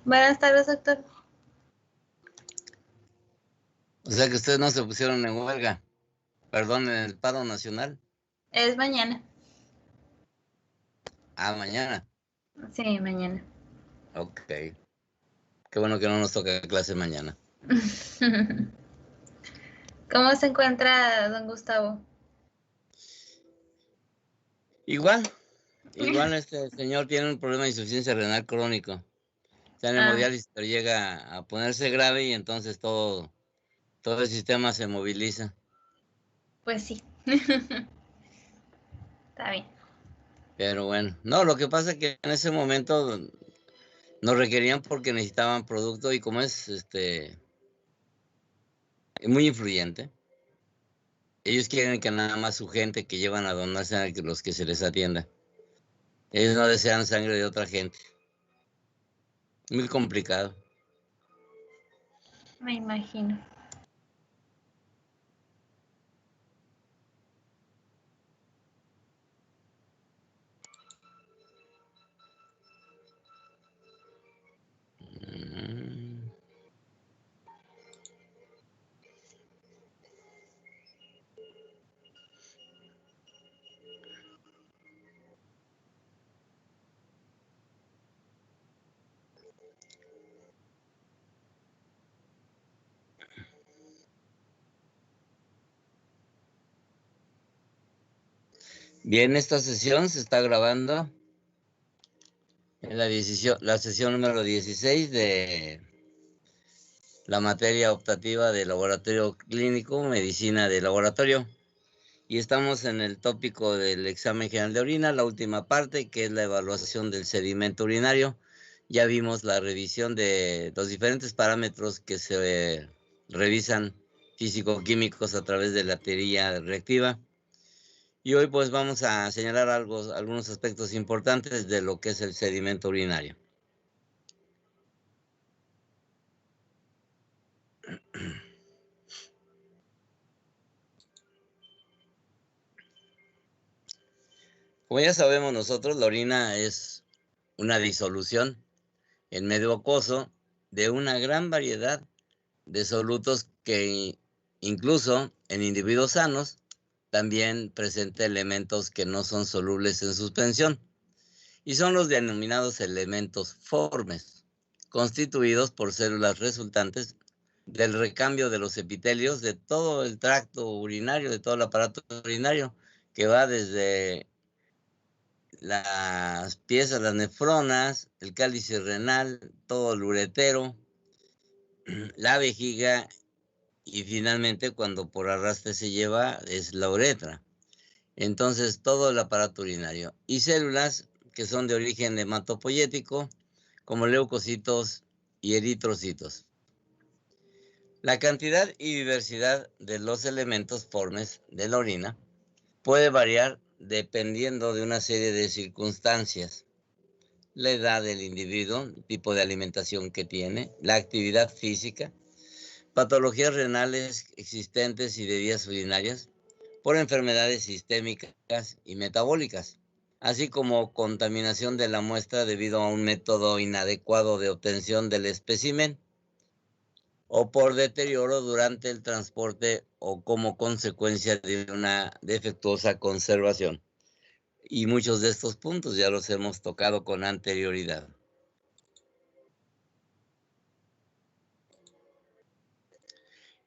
Buenas tardes, doctor. O sea que ustedes no se pusieron en huelga, perdón, en el paro nacional. Es mañana. Ah, mañana. Sí, mañana. Ok. Qué bueno que no nos toca clase mañana. ¿Cómo se encuentra don Gustavo? Igual este señor tiene un problema de insuficiencia renal crónico. Está en Ah, hemodiálisis, pero llega a ponerse grave y entonces todo el sistema se moviliza. pues sí. Está bien. Pero bueno, no, lo que pasa es que en ese momento nos requerían porque necesitaban producto y como es muy influyente, ellos quieren que nada más su gente que llevan a donar sean los que se les atienda. Ellos no desean sangre de otra gente. Muy complicado. Me imagino. Mm. Bien, esta sesión se está grabando. Es la sesión número 16 de la materia optativa de laboratorio clínico, medicina de laboratorio. Y estamos en el tópico del examen general de orina, la última parte, que es la evaluación del sedimento urinario. Ya vimos la revisión de los diferentes parámetros que se revisan físico-químicos a través de la teoría reactiva. Y hoy pues vamos a señalar algunos aspectos importantes de lo que es el sedimento urinario. Como ya sabemos nosotros, la orina es una disolución en medio acuoso de una gran variedad de solutos que incluso en individuos sanos también presenta elementos que no son solubles en suspensión y son los denominados elementos formes, constituidos por células resultantes del recambio de los epitelios de todo el tracto urinario, de todo el aparato urinario, que va desde las piezas, las nefronas, el cáliz renal, todo el uretero, la vejiga y finalmente cuando por arrastre se lleva es la uretra. Entonces todo el aparato urinario y células que son de origen hematopoyético como leucocitos y eritrocitos. La cantidad y diversidad de los elementos formes de la orina puede variar dependiendo de una serie de circunstancias. La edad del individuo, el tipo de alimentación que tiene, la actividad física, patologías renales existentes y de vías urinarias por enfermedades sistémicas y metabólicas, así como contaminación de la muestra debido a un método inadecuado de obtención del espécimen o por deterioro durante el transporte o como consecuencia de una defectuosa conservación. Y muchos de estos puntos ya los hemos tocado con anterioridad.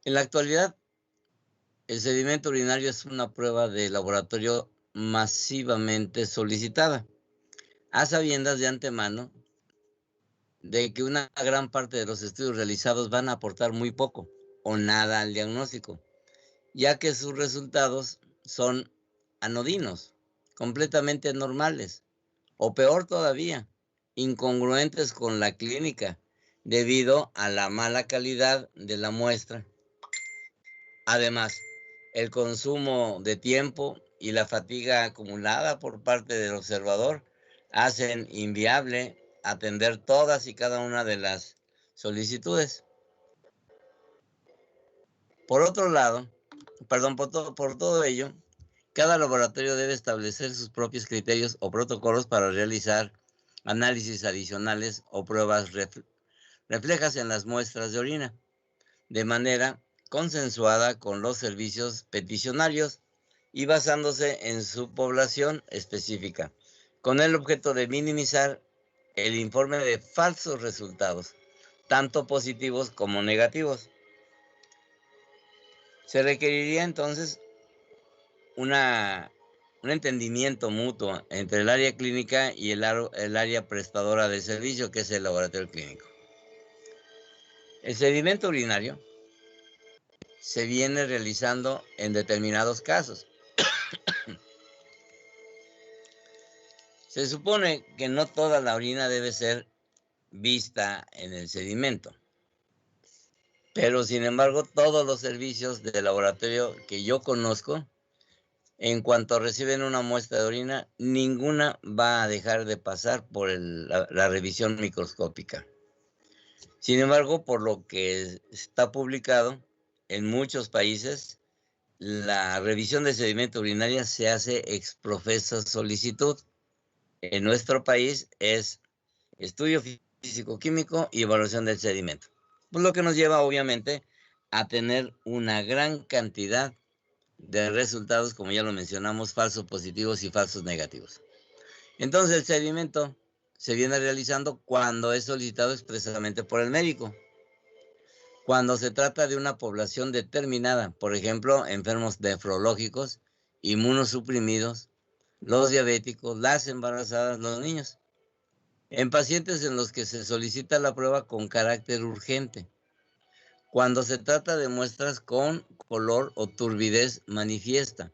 En la actualidad, el sedimento urinario es una prueba de laboratorio masivamente solicitada, a sabiendas de antemano de que una gran parte de los estudios realizados van a aportar muy poco o nada al diagnóstico, ya que sus resultados son anodinos, completamente normales, o peor todavía, incongruentes con la clínica, debido a la mala calidad de la muestra. Además, el consumo de tiempo y la fatiga acumulada por parte del observador hacen inviable atender todas y cada una de las solicitudes. Por otro lado, por todo ello, cada laboratorio debe establecer sus propios criterios o protocolos para realizar análisis adicionales o pruebas reflejas en las muestras de orina, de manera consensuada con los servicios peticionarios y basándose en su población específica, con el objeto de minimizar el informe de falsos resultados, tanto positivos como negativos. Se requeriría entonces un entendimiento mutuo entre el área clínica y el área prestadora de servicio, que es el laboratorio clínico. El sedimento urinario se viene realizando en determinados casos. Se supone que no toda la orina debe ser vista en el sedimento, pero sin embargo todos los servicios de laboratorio que yo conozco, en cuanto reciben una muestra de orina, ninguna va a dejar de pasar por la revisión microscópica. Sin embargo, por lo que está publicado, en muchos países, la revisión de sedimento urinaria se hace ex professo solicitud. En nuestro país es estudio físico-químico y evaluación del sedimento. Pues lo que nos lleva, obviamente, a tener una gran cantidad de resultados, como ya lo mencionamos, falsos positivos y falsos negativos. Entonces, el sedimento se viene realizando cuando es solicitado expresamente por el médico. Cuando se trata de una población determinada, por ejemplo, enfermos nefrológicos, inmunosuprimidos, los diabéticos, las embarazadas, los niños. En pacientes en los que se solicita la prueba con carácter urgente. Cuando se trata de muestras con color o turbidez manifiesta.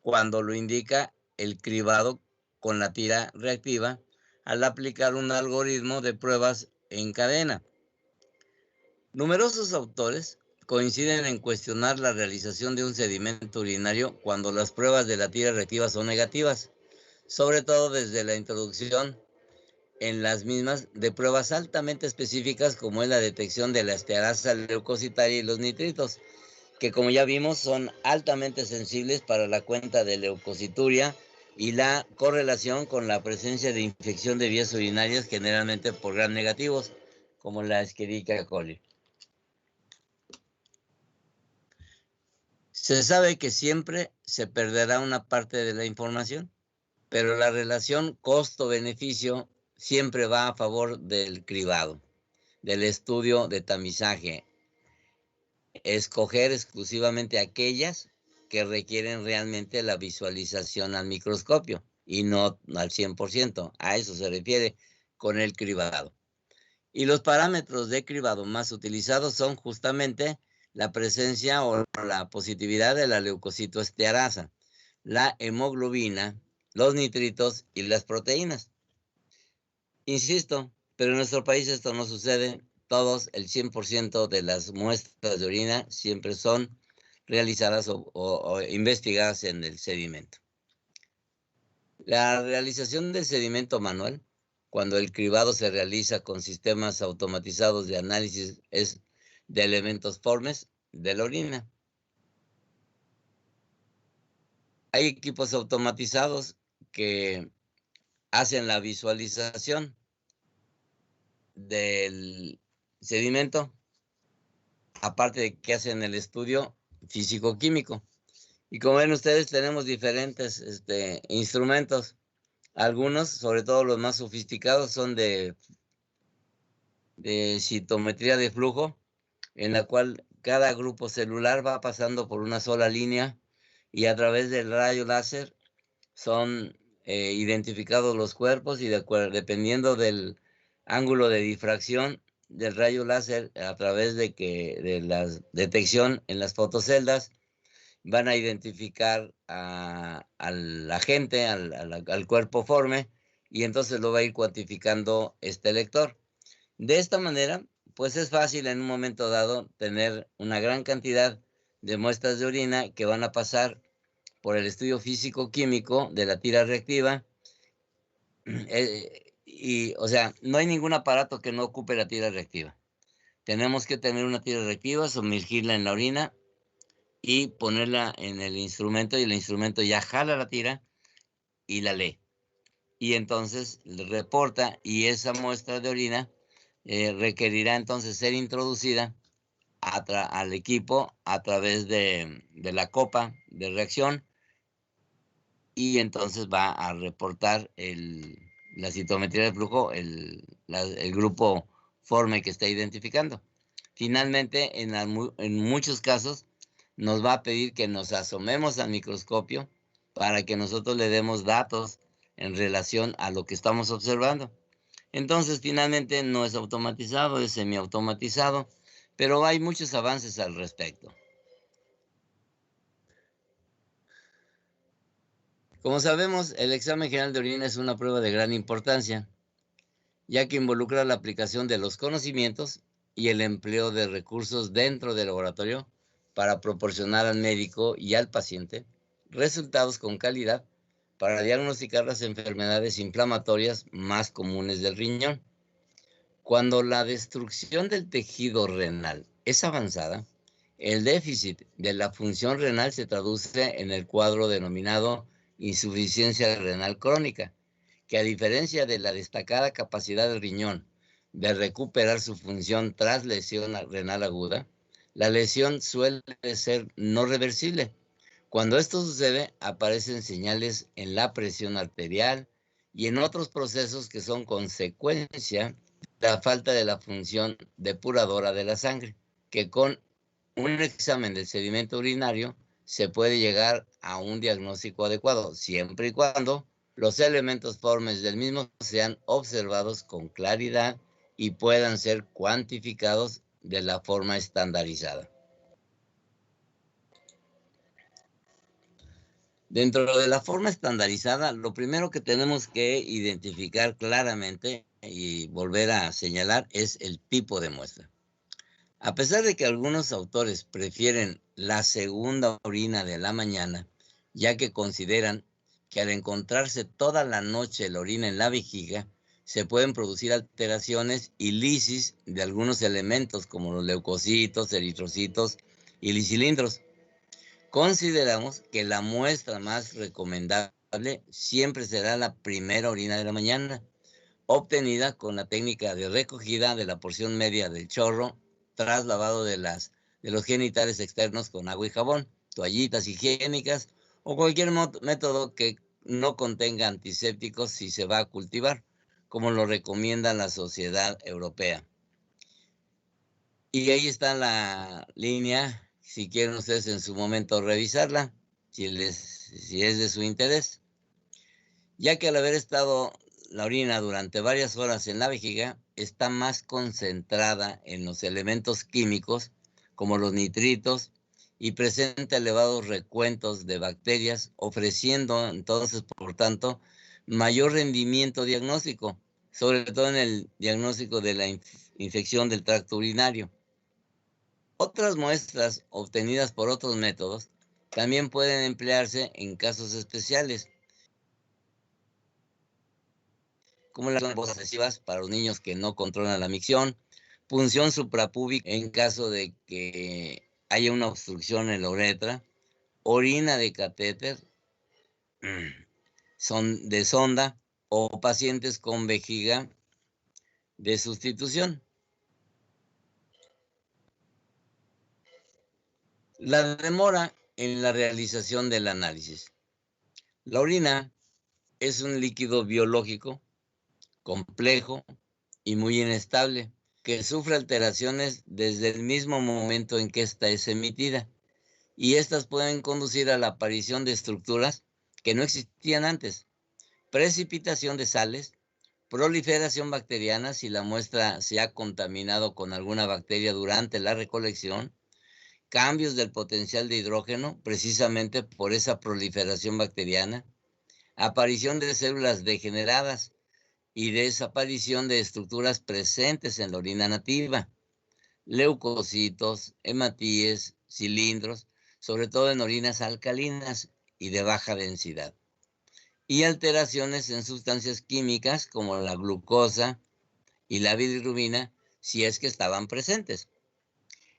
Cuando lo indica el cribado con la tira reactiva al aplicar un algoritmo de pruebas en cadena. Numerosos autores coinciden en cuestionar la realización de un sedimento urinario cuando las pruebas de la tira reactiva son negativas, sobre todo desde la introducción en las mismas de pruebas altamente específicas como es la detección de la estearasa leucocitaria y los nitritos, que como ya vimos son altamente sensibles para la cuenta de leucocituria y la correlación con la presencia de infección de vías urinarias generalmente por gram negativos, como la Escherichia coli. Se sabe que siempre se perderá una parte de la información, pero la relación costo-beneficio siempre va a favor del cribado, del estudio de tamizaje. Escoger exclusivamente aquellas que requieren realmente la visualización al microscopio y no al 100%. A eso se refiere con el cribado. Y los parámetros de cribado más utilizados son justamente la presencia o la positividad de la leucocitoestearasa, la hemoglobina, los nitritos y las proteínas. Insisto, pero en nuestro país esto no sucede. Todos, el 100% de las muestras de orina siempre son realizadas o investigadas en el sedimento. La realización del sedimento manual, cuando el cribado se realiza con sistemas automatizados de análisis de elementos formes de la orina. Hay equipos automatizados que hacen la visualización del sedimento, aparte de que hacen el estudio físico-químico. Y como ven ustedes, tenemos diferentes instrumentos. Algunos, sobre todo los más sofisticados, son de citometría de flujo, en la cual cada grupo celular va pasando por una sola línea y a través del rayo láser son identificados los cuerpos y dependiendo del ángulo de difracción del rayo láser a través de la detección en las fotoceldas, van a identificar al agente, al cuerpo forme, y entonces lo va a ir cuantificando este lector. De esta manera, pues es fácil en un momento dado tener una gran cantidad de muestras de orina que van a pasar por el estudio físico-químico de la tira reactiva. O sea, no hay ningún aparato que no ocupe la tira reactiva. Tenemos que tener una tira reactiva, sumergirla en la orina y ponerla en el instrumento, y el instrumento ya jala la tira y la lee. Y entonces reporta, y esa muestra de orina requerirá entonces ser introducida al equipo a través de la copa de reacción, y entonces va a reportar la citometría de flujo, el grupo forme que está identificando. Finalmente, en muchos casos, nos va a pedir que nos asomemos al microscopio para que nosotros le demos datos en relación a lo que estamos observando. Entonces, finalmente, no es automatizado, es semiautomatizado, pero hay muchos avances al respecto. Como sabemos, el examen general de orina es una prueba de gran importancia, ya que involucra la aplicación de los conocimientos y el empleo de recursos dentro del laboratorio para proporcionar al médico y al paciente resultados con calidad para diagnosticar las enfermedades inflamatorias más comunes del riñón. Cuando la destrucción del tejido renal es avanzada, el déficit de la función renal se traduce en el cuadro denominado insuficiencia renal crónica, que a diferencia de la destacada capacidad del riñón de recuperar su función tras lesión renal aguda, la lesión suele ser no reversible. Cuando esto sucede, aparecen señales en la presión arterial y en otros procesos que son consecuencia de la falta de la función depuradora de la sangre, que con un examen del sedimento urinario se puede llegar a un diagnóstico adecuado, siempre y cuando los elementos formes del mismo sean observados con claridad y puedan ser cuantificados de la forma estandarizada. Dentro de la forma estandarizada, lo primero que tenemos que identificar claramente y volver a señalar es el tipo de muestra. A pesar de que algunos autores prefieren la segunda orina de la mañana, ya que consideran que al encontrarse toda la noche la orina en la vejiga, se pueden producir alteraciones y lisis de algunos elementos como los leucocitos, eritrocitos y lisicilindros. Consideramos que la muestra más recomendable siempre será la primera orina de la mañana, obtenida con la técnica de recogida de la porción media del chorro tras lavado de los genitales externos con agua y jabón, toallitas higiénicas o cualquier método que no contenga antisépticos si se va a cultivar, como lo recomienda la Sociedad Europea. Y ahí está la línea, si quieren ustedes en su momento revisarla, si es de su interés, ya que al haber estado la orina durante varias horas en la vejiga, está más concentrada en los elementos químicos, como los nitritos, y presenta elevados recuentos de bacterias, ofreciendo entonces, por tanto, mayor rendimiento diagnóstico, sobre todo en el diagnóstico de la infección del tracto urinario. Otras muestras obtenidas por otros métodos también pueden emplearse en casos especiales, como las posesivas para los niños que no controlan la micción, punción suprapúbica en caso de que haya una obstrucción en la uretra, orina de catéter, de sonda o pacientes con vejiga de sustitución. La demora en la realización del análisis. La orina es un líquido biológico complejo y muy inestable, que sufre alteraciones desde el mismo momento en que ésta es emitida, y estas pueden conducir a la aparición de estructuras que no existían antes, precipitación de sales, proliferación bacteriana si la muestra se ha contaminado con alguna bacteria durante la recolección, cambios del potencial de hidrógeno precisamente por esa proliferación bacteriana, aparición de células degeneradas y desaparición de estructuras presentes en la orina nativa, leucocitos, hematíes, cilindros, sobre todo en orinas alcalinas y de baja densidad, y alteraciones en sustancias químicas como la glucosa y la bilirrubina, si es que estaban presentes.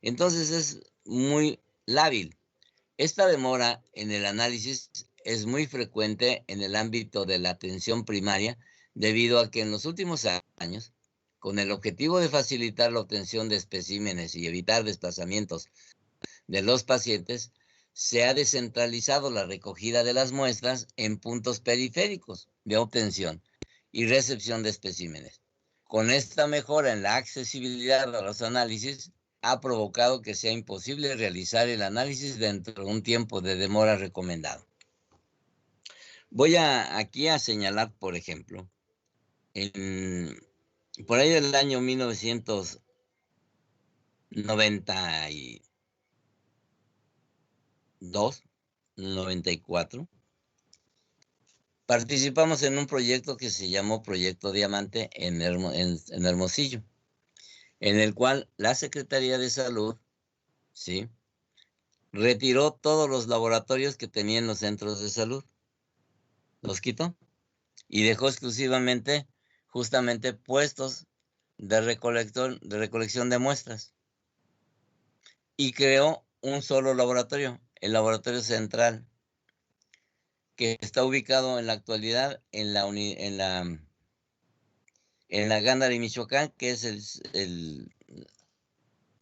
Entonces es muy lábil. Esta demora en el análisis es muy frecuente en el ámbito de la atención primaria, debido a que en los últimos años con el objetivo de facilitar la obtención de especímenes y evitar desplazamientos de los pacientes, se ha descentralizado la recogida de las muestras en puntos periféricos de obtención y recepción de especímenes. Con esta mejora en la accesibilidad a los análisis, ha provocado que sea imposible realizar el análisis dentro de un tiempo de demora recomendado. Voy aquí a señalar, por ejemplo, por ahí del año 1992, 94, participamos en un proyecto que se llamó Proyecto Diamante en Hermosillo, en el cual la Secretaría de Salud, ¿sí?, retiró todos los laboratorios que tenían los centros de salud, los quitó y dejó exclusivamente, justamente, puestos de recolección de muestras, y creó un solo laboratorio, el Laboratorio Central, que está ubicado en la actualidad en la Gándara de Michoacán, que es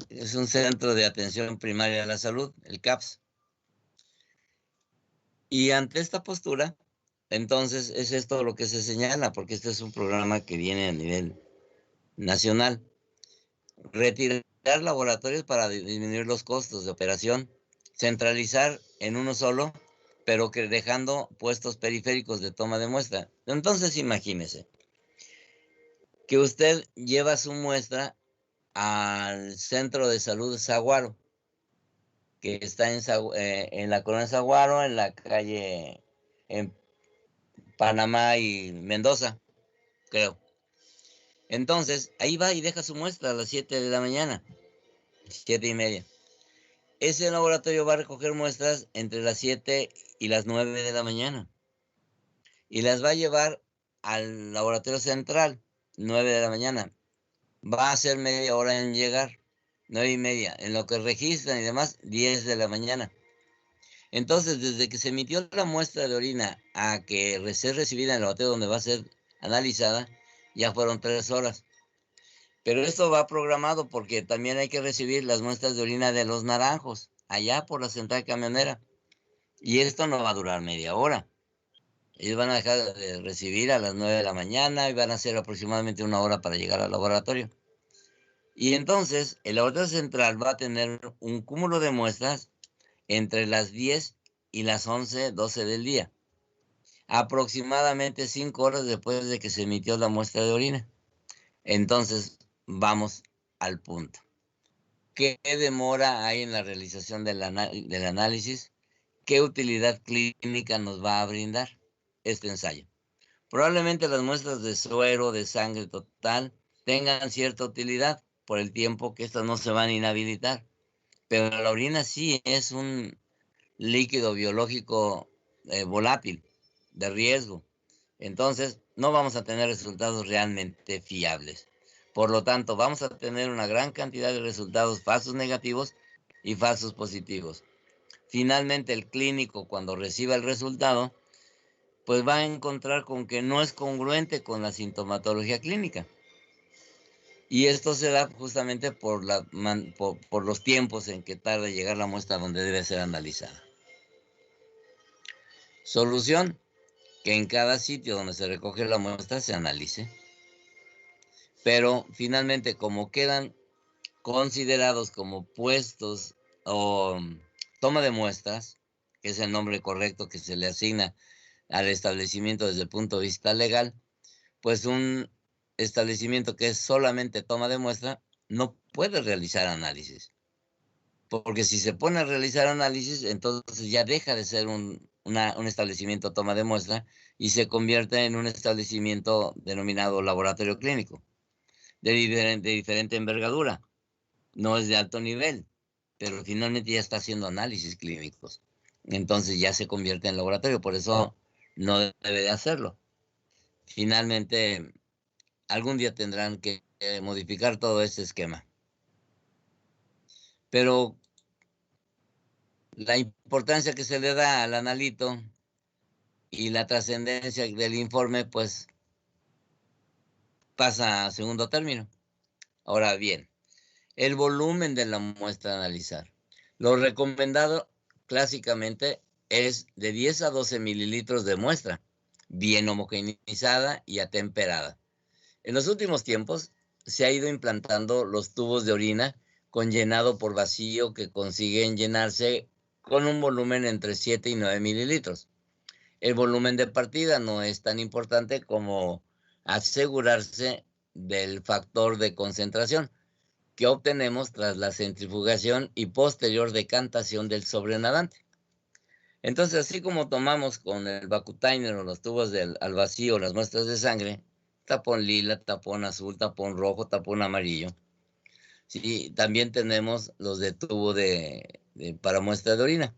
es un centro de atención primaria a la salud, el CAPS. Y ante esta postura, entonces es esto lo que se señala, porque este es un programa que viene a nivel nacional. Retirar laboratorios para disminuir los costos de operación, centralizar en uno solo, pero que dejando puestos periféricos de toma de muestra. Entonces imagínese que usted lleva su muestra al centro de salud de Saguaro, que está en la colonia Saguaro, en la calle en Panamá y Mendoza, creo. Entonces, ahí va y deja su muestra a las 7 de la mañana, 7:30. Ese laboratorio va a recoger muestras entre las 7 y las 9 de la mañana. Y las va a llevar al laboratorio central, 9 de la mañana. Va a ser media hora en llegar, 9:30. En lo que registran y demás, 10 de la mañana. Entonces, desde que se emitió la muestra de orina a que sea recibida en el laboratorio donde va a ser analizada, ya fueron 3 horas. Pero esto va programado porque también hay que recibir las muestras de orina de los naranjos, allá por la central camionera. Y esto no va a durar media hora. Ellos van a dejar de recibir a las 9 de la mañana y van a hacer aproximadamente 1 hora para llegar al laboratorio. Y entonces el laboratorio central va a tener un cúmulo de muestras entre las 10 y las 11, 12 del día. Aproximadamente 5 horas después de que se emitió la muestra de orina. Entonces, vamos al punto. ¿Qué demora hay en la realización del análisis? ¿Qué utilidad clínica nos va a brindar este ensayo? Probablemente las muestras de suero, de sangre total, tengan cierta utilidad por el tiempo que estas no se van a inhabilitar. Pero la orina sí es un líquido biológico volátil, de riesgo. Entonces, no vamos a tener resultados realmente fiables. Por lo tanto, vamos a tener una gran cantidad de resultados falsos negativos y falsos positivos. Finalmente, el clínico, cuando reciba el resultado, pues va a encontrar con que no es congruente con la sintomatología clínica. Y esto se da justamente por los tiempos en que tarda llegar la muestra donde debe ser analizada. Solución: que en cada sitio donde se recoge la muestra se analice. Pero finalmente, como quedan considerados como puestos o toma de muestras, que es el nombre correcto que se le asigna al establecimiento desde el punto de vista legal, pues un establecimiento que es solamente toma de muestra no puede realizar análisis. Porque si se pone a realizar análisis, entonces ya deja de ser un establecimiento toma de muestra y se convierte en un establecimiento denominado laboratorio clínico, de diferente envergadura. No es de alto nivel, pero finalmente ya está haciendo análisis clínicos. Entonces ya se convierte en laboratorio, por eso no debe de hacerlo. Finalmente, algún día tendrán que modificar todo ese esquema. Pero la importancia que se le da al analito y la trascendencia del informe, pues pasa a segundo término. Ahora bien, el volumen de la muestra a analizar. Lo recomendado clásicamente es de 10 a 12 mililitros de muestra, bien homogeneizada y atemperada. En los últimos tiempos se ha ido implantando los tubos de orina con llenado por vacío que consiguen llenarse con un volumen entre 7 y 9 mililitros. El volumen de partida no es tan importante como asegurarse del factor de concentración que obtenemos tras la centrifugación y posterior decantación del sobrenadante. Entonces, así como tomamos con el Vacutainer o los tubos al vacío las muestras de sangre, tapón lila, tapón azul, tapón rojo, tapón amarillo, sí, también tenemos los de tubo para muestra de orina,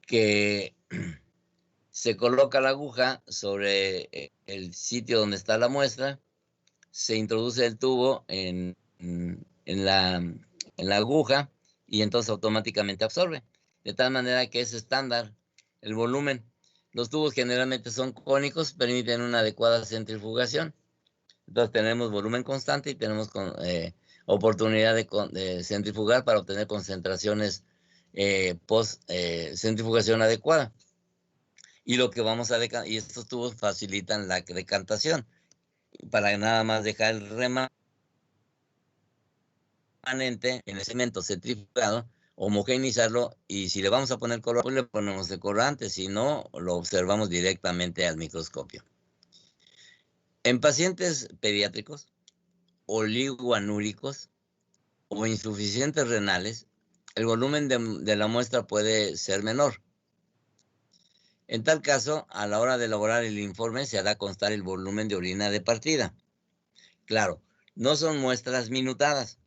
que se coloca la aguja sobre el sitio donde está la muestra, se introduce el tubo en la aguja y entonces automáticamente absorbe. De tal manera que es estándar el volumen. Los tubos generalmente son cónicos, permiten una adecuada centrifugación. Entonces tenemos volumen constante y tenemos oportunidad de centrifugar para obtener concentraciones post centrifugación adecuada. Y lo que vamos a decantar, y estos tubos facilitan la decantación para nada más dejar el remanente en el cemento centrifugado, homogeneizarlo, y si le vamos a poner color, pues le ponemos el colorante, si no, lo observamos directamente al microscopio. En pacientes pediátricos, oligoanúricos o insuficientes renales, el volumen de la muestra puede ser menor. En tal caso, a la hora de elaborar el informe se hará constar el volumen de orina de partida. Claro, no son muestras minutadas,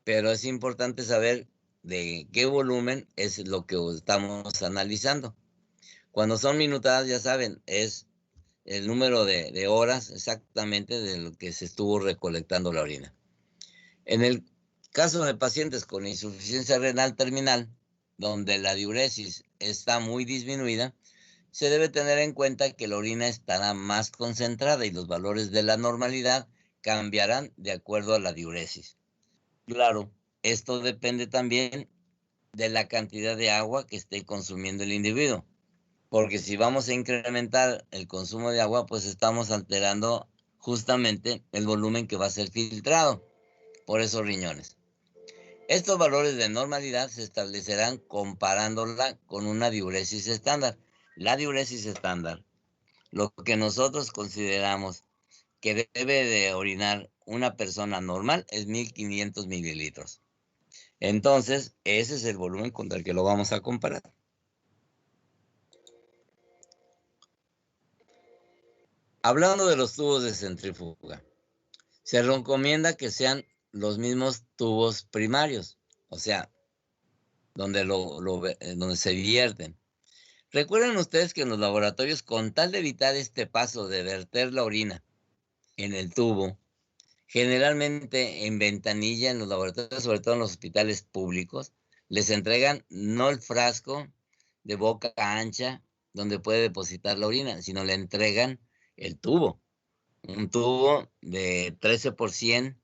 pero es importante saber de qué volumen es lo que estamos analizando. Cuando son minutadas, ya saben, es el número de horas exactamente de lo que se estuvo recolectando la orina. En el caso de pacientes con insuficiencia renal terminal, donde la diuresis está muy disminuida, se debe tener en cuenta que la orina estará más concentrada y los valores de la normalidad cambiarán de acuerdo a la diuresis. Claro, esto depende también de la cantidad de agua que esté consumiendo el individuo, porque si vamos a incrementar el consumo de agua, pues estamos alterando justamente el volumen que va a ser filtrado por esos riñones. Estos valores de normalidad se establecerán comparándola con una diuresis estándar. La diuresis estándar, lo que nosotros consideramos que debe de orinar una persona normal, es 1500 mililitros. Entonces, ese es el volumen contra el que lo vamos a comparar. Hablando de los tubos de centrífuga, se recomienda que sean los mismos tubos primarios, o sea, donde, donde se vierten. Recuerden ustedes que en los laboratorios, con tal de evitar este paso de verter la orina en el tubo, generalmente en ventanilla, en los laboratorios, sobre todo en los hospitales públicos, les entregan no el frasco de boca ancha donde puede depositar la orina, sino le entregan el tubo. Un tubo de 13 por 100,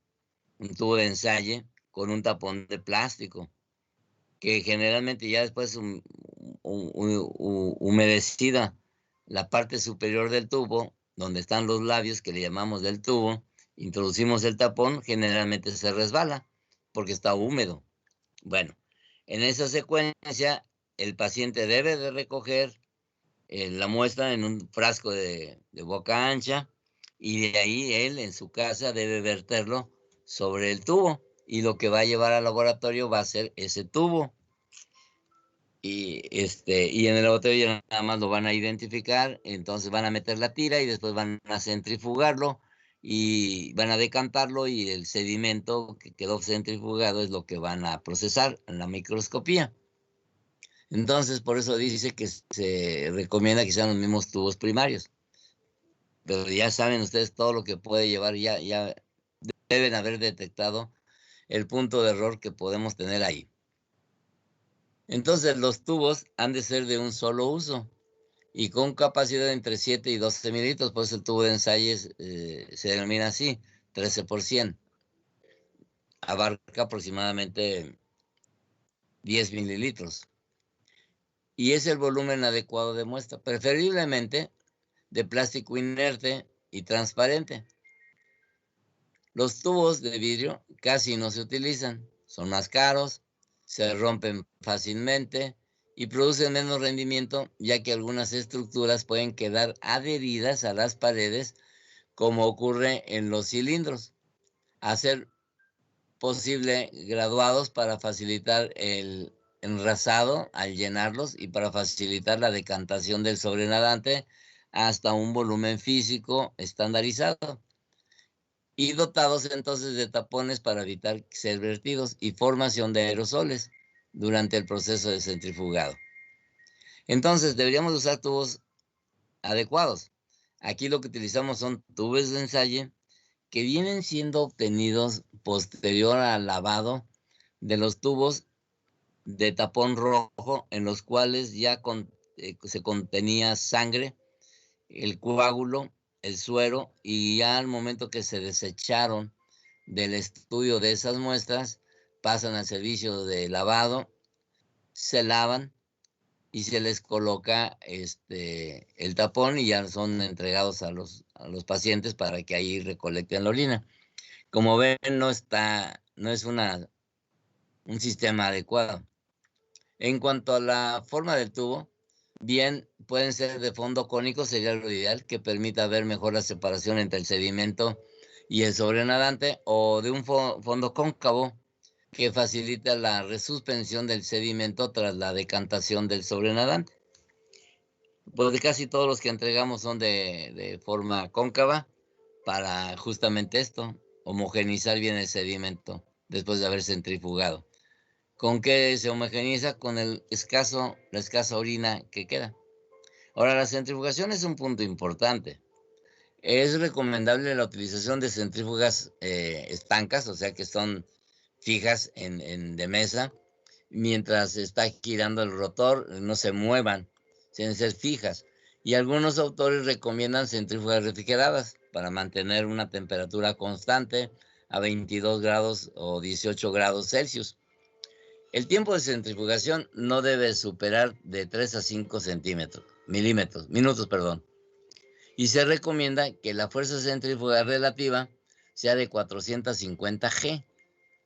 un tubo de ensayo con un tapón de plástico, que generalmente ya después humedecida la parte superior del tubo, donde están los labios que le llamamos del tubo, introducimos el tapón, generalmente se resbala porque está húmedo. Bueno, en esa secuencia, el paciente debe de recoger la muestra en un frasco de boca ancha, y de ahí él en su casa debe verterlo sobre el tubo, y lo que va a llevar al laboratorio va a ser ese tubo. Y en el laboratorio ya nada más lo van a identificar, entonces van a meter la tira y después van a centrifugarlo y van a decantarlo, y el sedimento que quedó centrifugado es lo que van a procesar en la microscopía. Entonces, por eso dice que se recomienda que sean los mismos tubos primarios. Pero ya saben ustedes todo lo que puede llevar, ya deben haber detectado el punto de error que podemos tener ahí. Entonces, los tubos han de ser de un solo uso, y con capacidad entre 7 y 12 mililitros, por eso el tubo de ensayo se denomina así, 13%. Abarca aproximadamente 10 mililitros. Y es el volumen adecuado de muestra, preferiblemente de plástico inerte y transparente. Los tubos de vidrio casi no se utilizan, son más caros, se rompen fácilmente y producen menos rendimiento, ya que algunas estructuras pueden quedar adheridas a las paredes, como ocurre en los cilindros. Hacer posible graduados para facilitar el enrasado al llenarlos y para facilitar la decantación del sobrenadante hasta un volumen físico estandarizado, y dotados entonces de tapones para evitar ser vertidos y formación de aerosoles durante el proceso de centrifugado. Entonces deberíamos usar tubos adecuados. Aquí lo que utilizamos son tubos de ensayo que vienen siendo obtenidos posterior al lavado de los tubos de tapón rojo, en los cuales ya se contenía sangre, el coágulo, el suero, y ya al momento que se desecharon del estudio de esas muestras, pasan al servicio de lavado, se lavan y se les coloca el tapón y ya son entregados a los pacientes para que ahí recolecten la orina. Como ven, no es un sistema adecuado. En cuanto a la forma del tubo, bien, pueden ser de fondo cónico, sería lo ideal, que permita ver mejor la separación entre el sedimento y el sobrenadante, o de un fondo cóncavo, que facilita la resuspensión del sedimento tras la decantación del sobrenadante. Pues casi todos los que entregamos son de forma cóncava, para justamente esto, homogeneizar bien el sedimento después de haber centrifugado. ¿Con qué se homogeneiza? Con la escasa orina que queda. Ahora, la centrifugación es un punto importante. Es recomendable la utilización de centrífugas estancas, o sea que son fijas de mesa, mientras está girando el rotor, no se muevan, tienen que ser fijas. Y algunos autores recomiendan centrífugas refrigeradas para mantener una temperatura constante a 22 grados o 18 grados Celsius. El tiempo de centrifugación no debe superar de 3 a 5 minutos, y se recomienda que la fuerza centrífuga relativa sea de 450 G,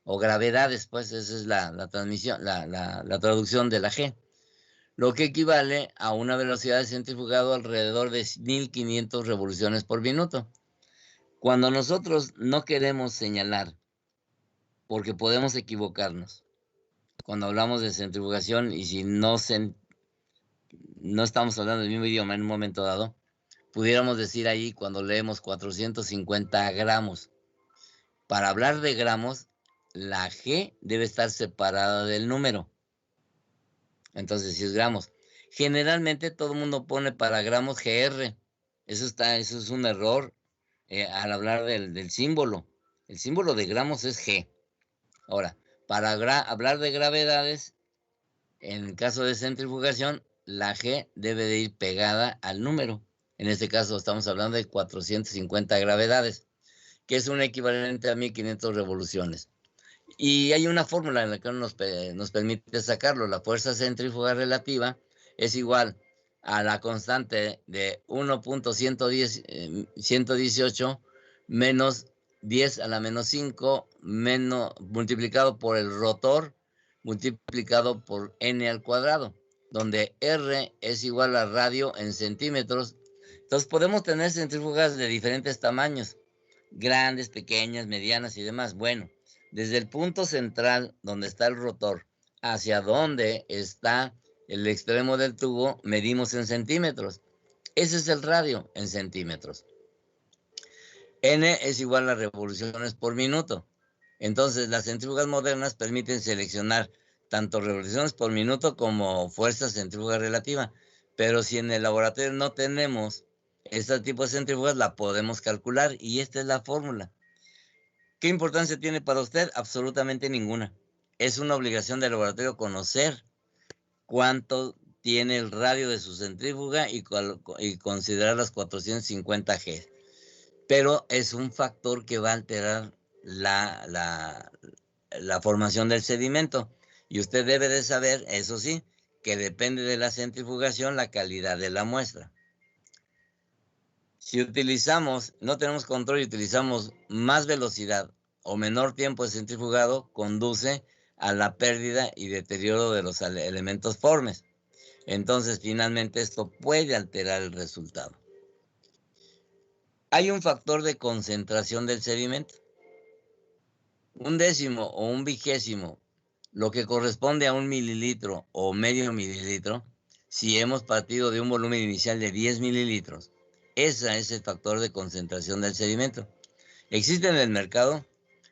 o gravedades, pues esa es la traducción de la G, lo que equivale a una velocidad de centrifugado alrededor de 1500 revoluciones por minuto. Cuando nosotros no queremos señalar, porque podemos equivocarnos, cuando hablamos de centrifugación, y si no estamos hablando del mismo idioma en un momento dado, pudiéramos decir ahí, cuando leemos 450 gramos, para hablar de gramos, la G debe estar separada del número. Entonces, si es gramos. Generalmente todo el mundo pone para gramos GR. Eso es un error al hablar del símbolo. El símbolo de gramos es G. Ahora, para hablar de gravedades, en caso de centrifugación, la G debe de ir pegada al número. En este caso estamos hablando de 450 gravedades, que es un equivalente a 1500 revoluciones. Y hay una fórmula en la que nos permite sacarlo. La fuerza centrífuga relativa es igual a la constante de 1.118 menos 10 a la menos 5 multiplicado por el rotor multiplicado por n al cuadrado, donde R es igual a radio en centímetros. Entonces podemos tener centrífugas de diferentes tamaños, grandes, pequeñas, medianas y demás. Bueno, desde el punto central donde está el rotor hacia donde está el extremo del tubo, medimos en centímetros. Ese es el radio en centímetros. N es igual a revoluciones por minuto. Entonces, las centrífugas modernas permiten seleccionar tanto revoluciones por minuto como fuerza centrífuga relativa. Pero si en el laboratorio no tenemos este tipo de centrífugas, la podemos calcular, y esta es la fórmula. ¿Qué importancia tiene para usted? Absolutamente ninguna. Es una obligación del laboratorio conocer cuánto tiene el radio de su centrífuga y considerar las 450 G. Pero es un factor que va a alterar la formación del sedimento. Y usted debe de saber, eso sí, que depende de la centrifugación la calidad de la muestra. Si no tenemos control y utilizamos más velocidad o menor tiempo de centrifugado, conduce a la pérdida y deterioro de los elementos formes. Entonces, finalmente, esto puede alterar el resultado. Hay un factor de concentración del sedimento. 1/10 o 1/20, lo que corresponde a 1 mililitro o medio mililitro, si hemos partido de un volumen inicial de 10 mililitros. Ese es el factor de concentración del sedimento. Existen en el mercado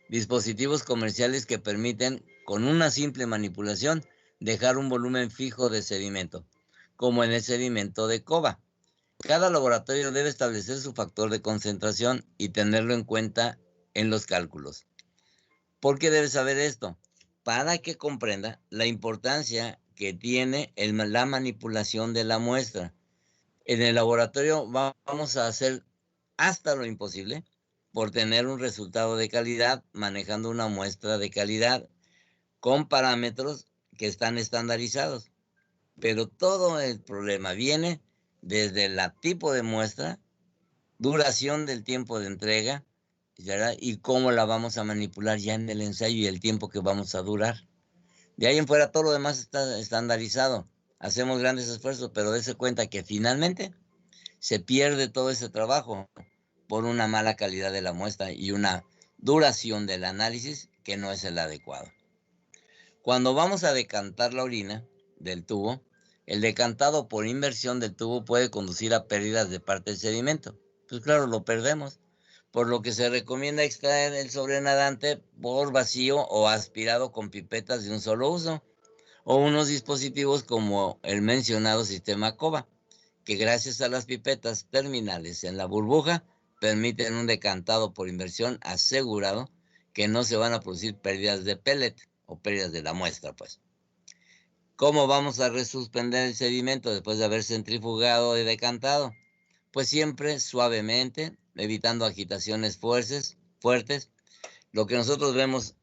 dispositivos comerciales que permiten, con una simple manipulación, dejar un volumen fijo de sedimento, como en el sedimento de Koba. Cada laboratorio debe establecer su factor de concentración y tenerlo en cuenta en los cálculos. ¿Por qué debe saber esto? Para que comprenda la importancia que tiene la manipulación de la muestra. En el laboratorio vamos a hacer hasta lo imposible por tener un resultado de calidad, manejando una muestra de calidad con parámetros que están estandarizados. Pero todo el problema viene desde el tipo de muestra, duración del tiempo de entrega, ¿verdad? Y cómo la vamos a manipular ya en el ensayo y el tiempo que vamos a durar. De ahí en fuera todo lo demás está estandarizado. Hacemos grandes esfuerzos, pero dése cuenta que finalmente se pierde todo ese trabajo por una mala calidad de la muestra y una duración del análisis que no es el adecuado. Cuando vamos a decantar la orina del tubo, el decantado por inversión del tubo puede conducir a pérdidas de parte del sedimento. Pues claro, lo perdemos, por lo que se recomienda extraer el sobrenadante por vacío o aspirado con pipetas de un solo uso, o unos dispositivos como el mencionado sistema Koba, que gracias a las pipetas terminales en la burbuja permiten un decantado por inversión asegurado, que no se van a producir pérdidas de pellet o pérdidas de la muestra, pues. ¿Cómo vamos a resuspender el sedimento después de haber centrifugado y decantado? Pues siempre suavemente, evitando agitaciones fuertes. Lo que nosotros vemos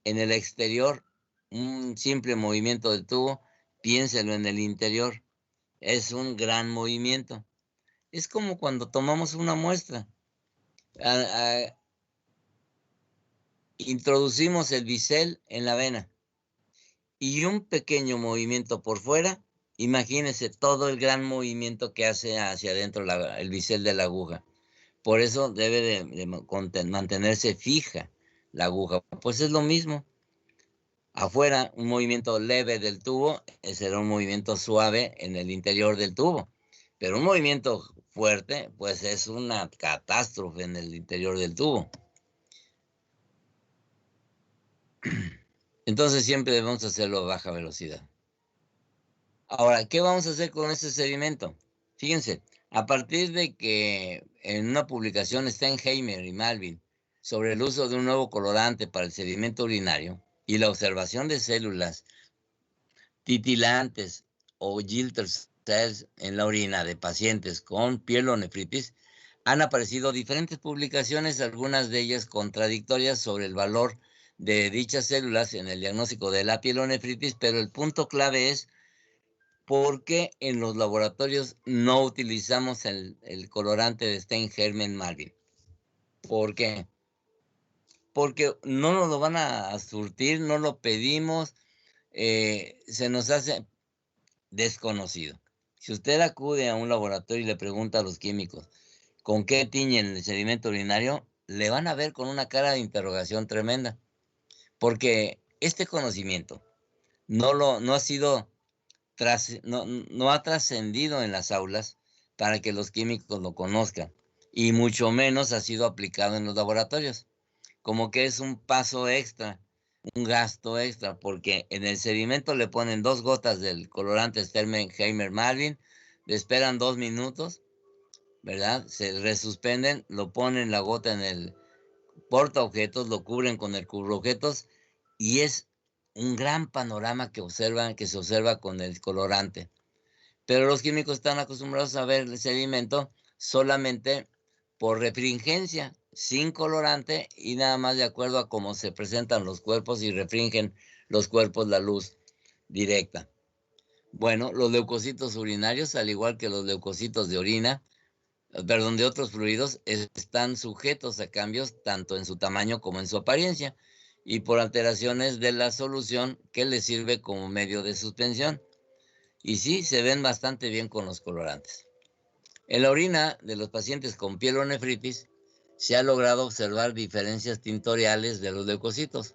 en el exterior, un simple movimiento del tubo, piénselo en el interior. Es un gran movimiento. Es como cuando tomamos una muestra. Introducimos el bisel en la vena y un pequeño movimiento por fuera, imagínense todo el gran movimiento que hace hacia adentro el bisel de la aguja. Por eso debe de mantenerse fija la aguja. Pues es lo mismo. Afuera, un movimiento leve del tubo será un movimiento suave en el interior del tubo. Pero un movimiento fuerte, pues es una catástrofe en el interior del tubo. Entonces siempre debemos hacerlo a baja velocidad. Ahora, ¿qué vamos a hacer con ese sedimento? Fíjense, a partir de que en una publicación Steinheimer y Malvin sobre el uso de un nuevo colorante para el sedimento urinario y la observación de células titilantes o Gilter cells en la orina de pacientes con pielonefritis, han aparecido diferentes publicaciones, algunas de ellas contradictorias sobre el valor de dichas células en el diagnóstico de la pielonefritis, pero el punto clave es por qué en los laboratorios no utilizamos el colorante de Steinheimer-Malvin. ¿Por qué? Porque no nos lo van a surtir, no lo pedimos, se nos hace desconocido. Si usted acude a un laboratorio y le pregunta a los químicos con qué tiñen el sedimento urinario, le van a ver con una cara de interrogación tremenda, porque este conocimiento no ha trascendido en las aulas para que los químicos lo conozcan, y mucho menos ha sido aplicado en los laboratorios, como que es un paso extra, un gasto extra, porque en el sedimento le ponen 2 gotas del colorante Steinheimer-Malvin, le esperan 2 minutos, ¿verdad? Se resuspenden, lo ponen la gota en el portaobjetos, lo cubren con el cubreobjetos y es un gran panorama que se observa con el colorante. Pero los químicos están acostumbrados a ver el sedimento solamente por refringencia, sin colorante y nada más de acuerdo a cómo se presentan los cuerpos y refringen los cuerpos la luz directa. Bueno, los leucocitos urinarios, al igual que los leucocitos de orina, perdón, de otros fluidos, están sujetos a cambios tanto en su tamaño como en su apariencia y por alteraciones de la solución que les sirve como medio de suspensión. Y sí, se ven bastante bien con los colorantes. En la orina de los pacientes con pielonefritis se ha logrado observar diferencias tintoriales de los leucocitos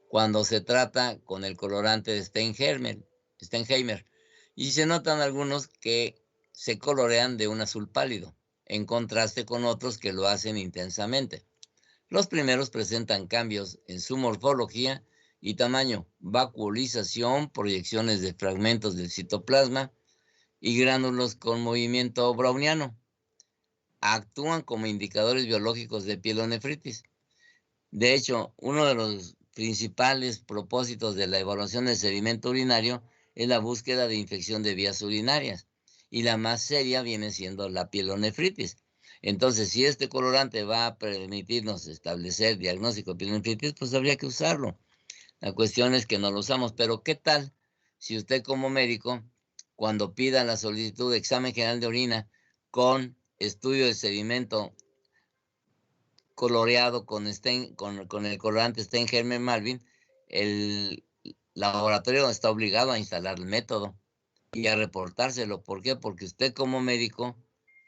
cuando se trata con el colorante de Steinheimer, y se notan algunos que se colorean de un azul pálido, en contraste con otros que lo hacen intensamente. Los primeros presentan cambios en su morfología y tamaño, vacuolización, proyecciones de fragmentos del citoplasma y gránulos con movimiento browniano. Actúan como indicadores biológicos de pielonefritis. De hecho, uno de los principales propósitos de la evaluación del sedimento urinario es la búsqueda de infección de vías urinarias, y la más seria viene siendo la pielonefritis. Entonces, si este colorante va a permitirnos establecer diagnóstico de pielonefritis, pues habría que usarlo. La cuestión es que no lo usamos, pero ¿qué tal si usted como médico, cuando pida la solicitud de examen general de orina con estudio de sedimento coloreado con el colorante Steinheimer-Malvin, el laboratorio está obligado a instalar el método y a reportárselo? ¿Por qué? Porque usted como médico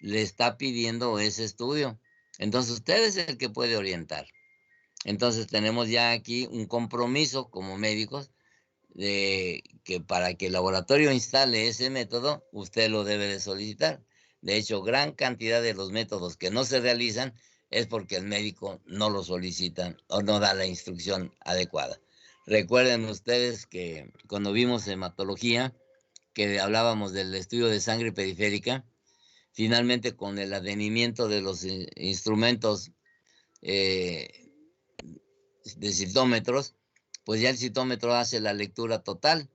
le está pidiendo ese estudio. Entonces usted es el que puede orientar. Entonces tenemos ya aquí un compromiso como médicos de que para que el laboratorio instale ese método, usted lo debe de solicitar. De hecho, gran cantidad de los métodos que no se realizan es porque el médico no lo solicita o no da la instrucción adecuada. Recuerden ustedes que cuando vimos hematología, que hablábamos del estudio de sangre periférica, finalmente con el advenimiento de los instrumentos de citómetros, pues ya el citómetro hace la lectura total,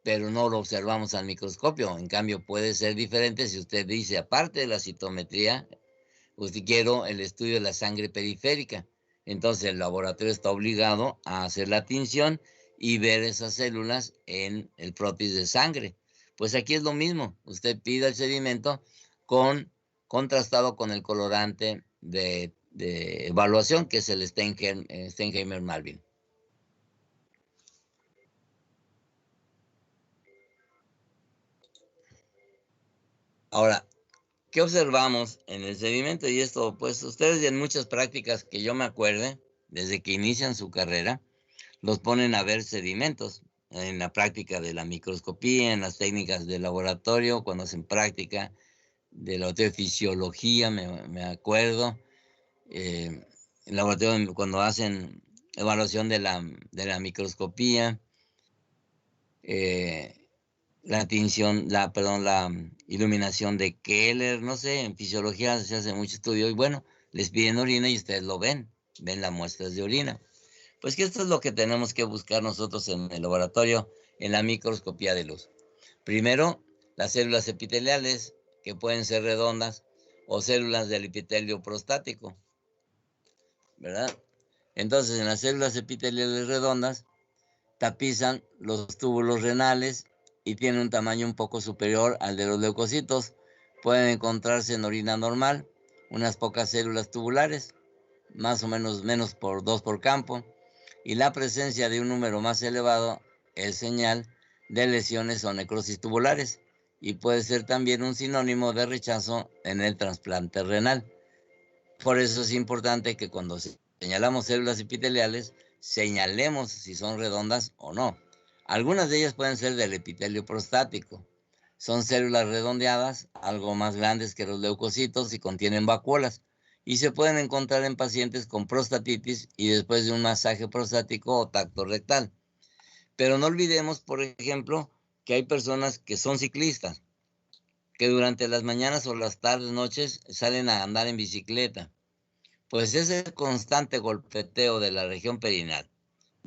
pero no lo observamos al microscopio. En cambio, puede ser diferente si usted dice, aparte de la citometría, usted quiero el estudio de la sangre periférica. Entonces el laboratorio está obligado a hacer la tinción y ver esas células en el prótesis de sangre. Pues aquí es lo mismo. Usted pide el sedimento contrastado con el colorante de evaluación, que es el Steinheimer-Malvin. Ahora, ¿qué observamos en el sedimento? Y esto, pues ustedes en muchas prácticas que yo me acuerde, desde que inician su carrera, los ponen a ver sedimentos en la práctica de la microscopía, en las técnicas de laboratorio, cuando hacen práctica de la fisiología, me acuerdo, en laboratorio cuando hacen evaluación de la microscopía, la tinción, la iluminación de Keller, no sé, en fisiología se hace mucho estudio y bueno, les piden orina y ustedes lo ven las muestras de orina. Pues que esto es lo que tenemos que buscar nosotros en el laboratorio, en la microscopía de luz. Primero, las células epiteliales, que pueden ser redondas, o células del epitelio prostático, ¿verdad? Entonces, en las células epiteliales redondas, tapizan los túbulos renales y tienen un tamaño un poco superior al de los leucocitos. Pueden encontrarse en orina normal unas pocas células tubulares, más o menos por 2 por campo, y la presencia de un número más elevado es señal de lesiones o necrosis tubulares y puede ser también un sinónimo de rechazo en el trasplante renal. Por eso es importante que cuando señalamos células epiteliales, señalemos si son redondas o no. Algunas de ellas pueden ser del epitelio prostático. Son células redondeadas, algo más grandes que los leucocitos y contienen vacuolas. Y se pueden encontrar en pacientes con prostatitis y después de un masaje prostático o tacto rectal. Pero no olvidemos, por ejemplo, que hay personas que son ciclistas, que durante las mañanas o las tardes, noches, salen a andar en bicicleta. Pues ese constante golpeteo de la región perineal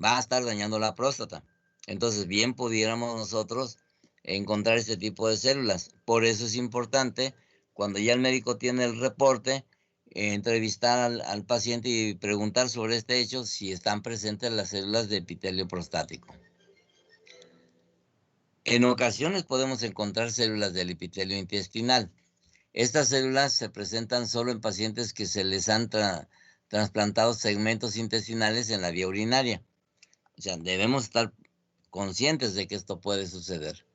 va a estar dañando la próstata. Entonces, bien pudiéramos nosotros encontrar este tipo de células. Por eso es importante, cuando ya el médico tiene el reporte, entrevistar al paciente y preguntar sobre este hecho si están presentes las células de epitelio prostático. En ocasiones podemos encontrar células del epitelio intestinal. Estas células se presentan solo en pacientes que se les han trasplantado segmentos intestinales en la vía urinaria. O sea, debemos estar conscientes de que esto puede suceder.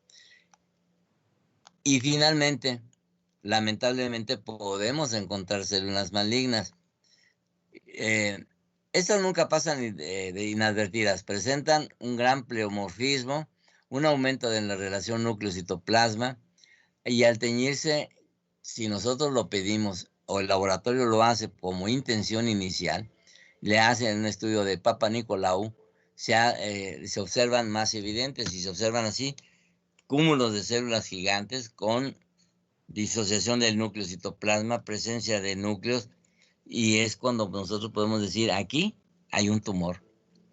Y finalmente, lamentablemente, podemos encontrar células malignas. Estas nunca pasan de inadvertidas. Presentan un gran pleomorfismo, un aumento de la relación núcleo-citoplasma, y al teñirse, si nosotros lo pedimos o el laboratorio lo hace como intención inicial, le hacen un estudio de Papa Nicolau, se observan más evidentes y se observan así cúmulos de células gigantes con disociación del núcleo citoplasma, presencia de núcleos, y es cuando nosotros podemos decir, aquí hay un tumor.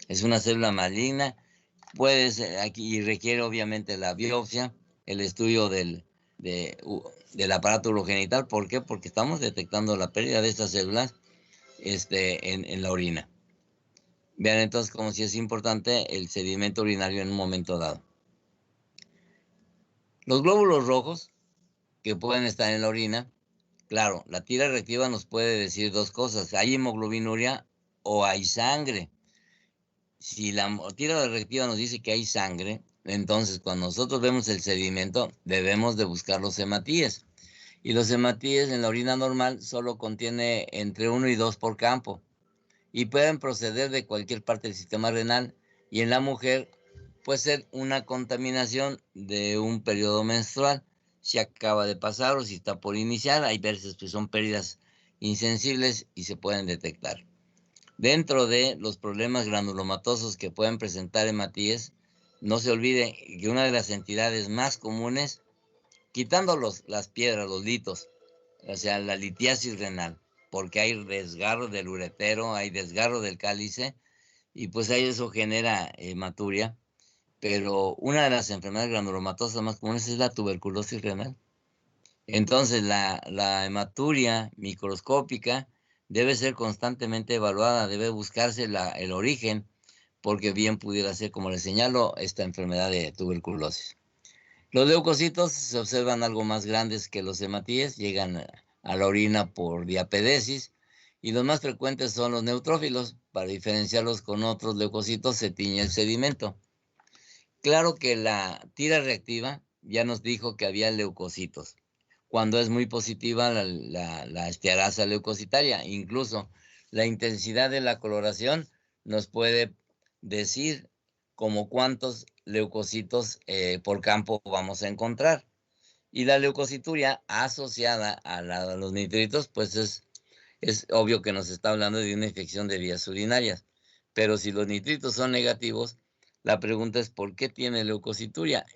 Es una célula maligna, puede ser aquí, y requiere obviamente la biopsia, el estudio del aparato urogenital. ¿Por qué? Porque estamos detectando la pérdida de estas células en la orina. Vean entonces como si es importante el sedimento urinario en un momento dado. Los glóbulos rojos que pueden estar en la orina, claro, la tira reactiva nos puede decir dos cosas: hay hemoglobinuria o hay sangre. Si la tira reactiva nos dice que hay sangre, entonces cuando nosotros vemos el sedimento debemos de buscar los hematíes. Y los hematíes en la orina normal solo contiene entre 1 y 2 por campo, y pueden proceder de cualquier parte del sistema renal, y en la mujer puede ser una contaminación de un periodo menstrual, si acaba de pasar o si está por iniciar. Hay veces que son pérdidas insensibles y se pueden detectar. Dentro de los problemas granulomatosos que pueden presentar hematíes, no se olvide que una de las entidades más comunes, quitando las piedras, los litos, o sea, la litiasis renal, porque hay desgarro del uretero, hay desgarro del cálice, y pues ahí eso genera hematuria. Pero una de las enfermedades granulomatosas más comunes es la tuberculosis renal. Entonces, la hematuria microscópica debe ser constantemente evaluada, debe buscarse el origen, porque bien pudiera ser, como les señalo, esta enfermedad de tuberculosis. Los leucocitos se observan algo más grandes que los hematíes, llegan a la orina por diapedesis, y los más frecuentes son los neutrófilos. Para diferenciarlos con otros leucocitos se tiñe el sedimento. Claro que la tira reactiva ya nos dijo que había leucocitos. Cuando es muy positiva la estearasa leucocitaria, incluso la intensidad de la coloración nos puede decir como cuántos leucocitos por campo vamos a encontrar. Y la leucocituria asociada a los nitritos, pues es obvio que nos está hablando de una infección de vías urinarias. Pero si los nitritos son negativos, la pregunta es ¿por qué tiene leucocituria?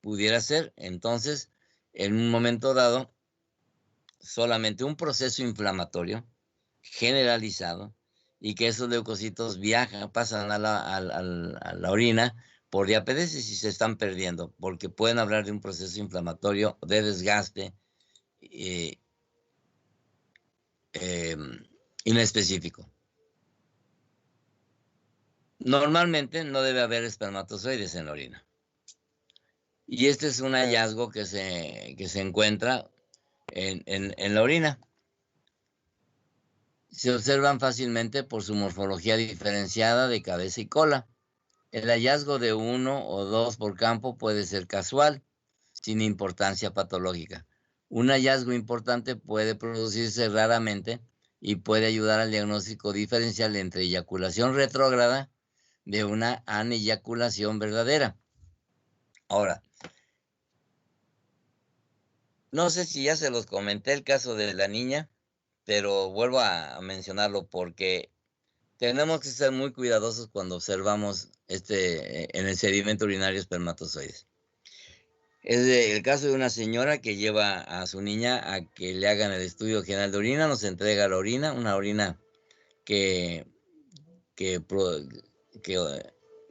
Pudiera ser, entonces, en un momento dado, solamente un proceso inflamatorio generalizado, y que esos leucocitos pasan a la orina por diapedesis y se están perdiendo, porque pueden hablar de un proceso inflamatorio de desgaste inespecífico. Normalmente no debe haber espermatozoides en la orina. Y este es un hallazgo que se encuentra en la orina. Se observan fácilmente por su morfología diferenciada de cabeza y cola. El hallazgo de 1 o 2 por campo puede ser casual, sin importancia patológica. Un hallazgo importante puede producirse raramente y puede ayudar al diagnóstico diferencial entre eyaculación retrógrada de una aneyaculación verdadera. Ahora, no sé si ya se los comenté el caso de la niña, pero vuelvo a mencionarlo porque tenemos que ser muy cuidadosos cuando observamos en el sedimento urinario espermatozoides. Es el caso de una señora que lleva a su niña a que le hagan el estudio general de orina, nos entrega la orina, una orina que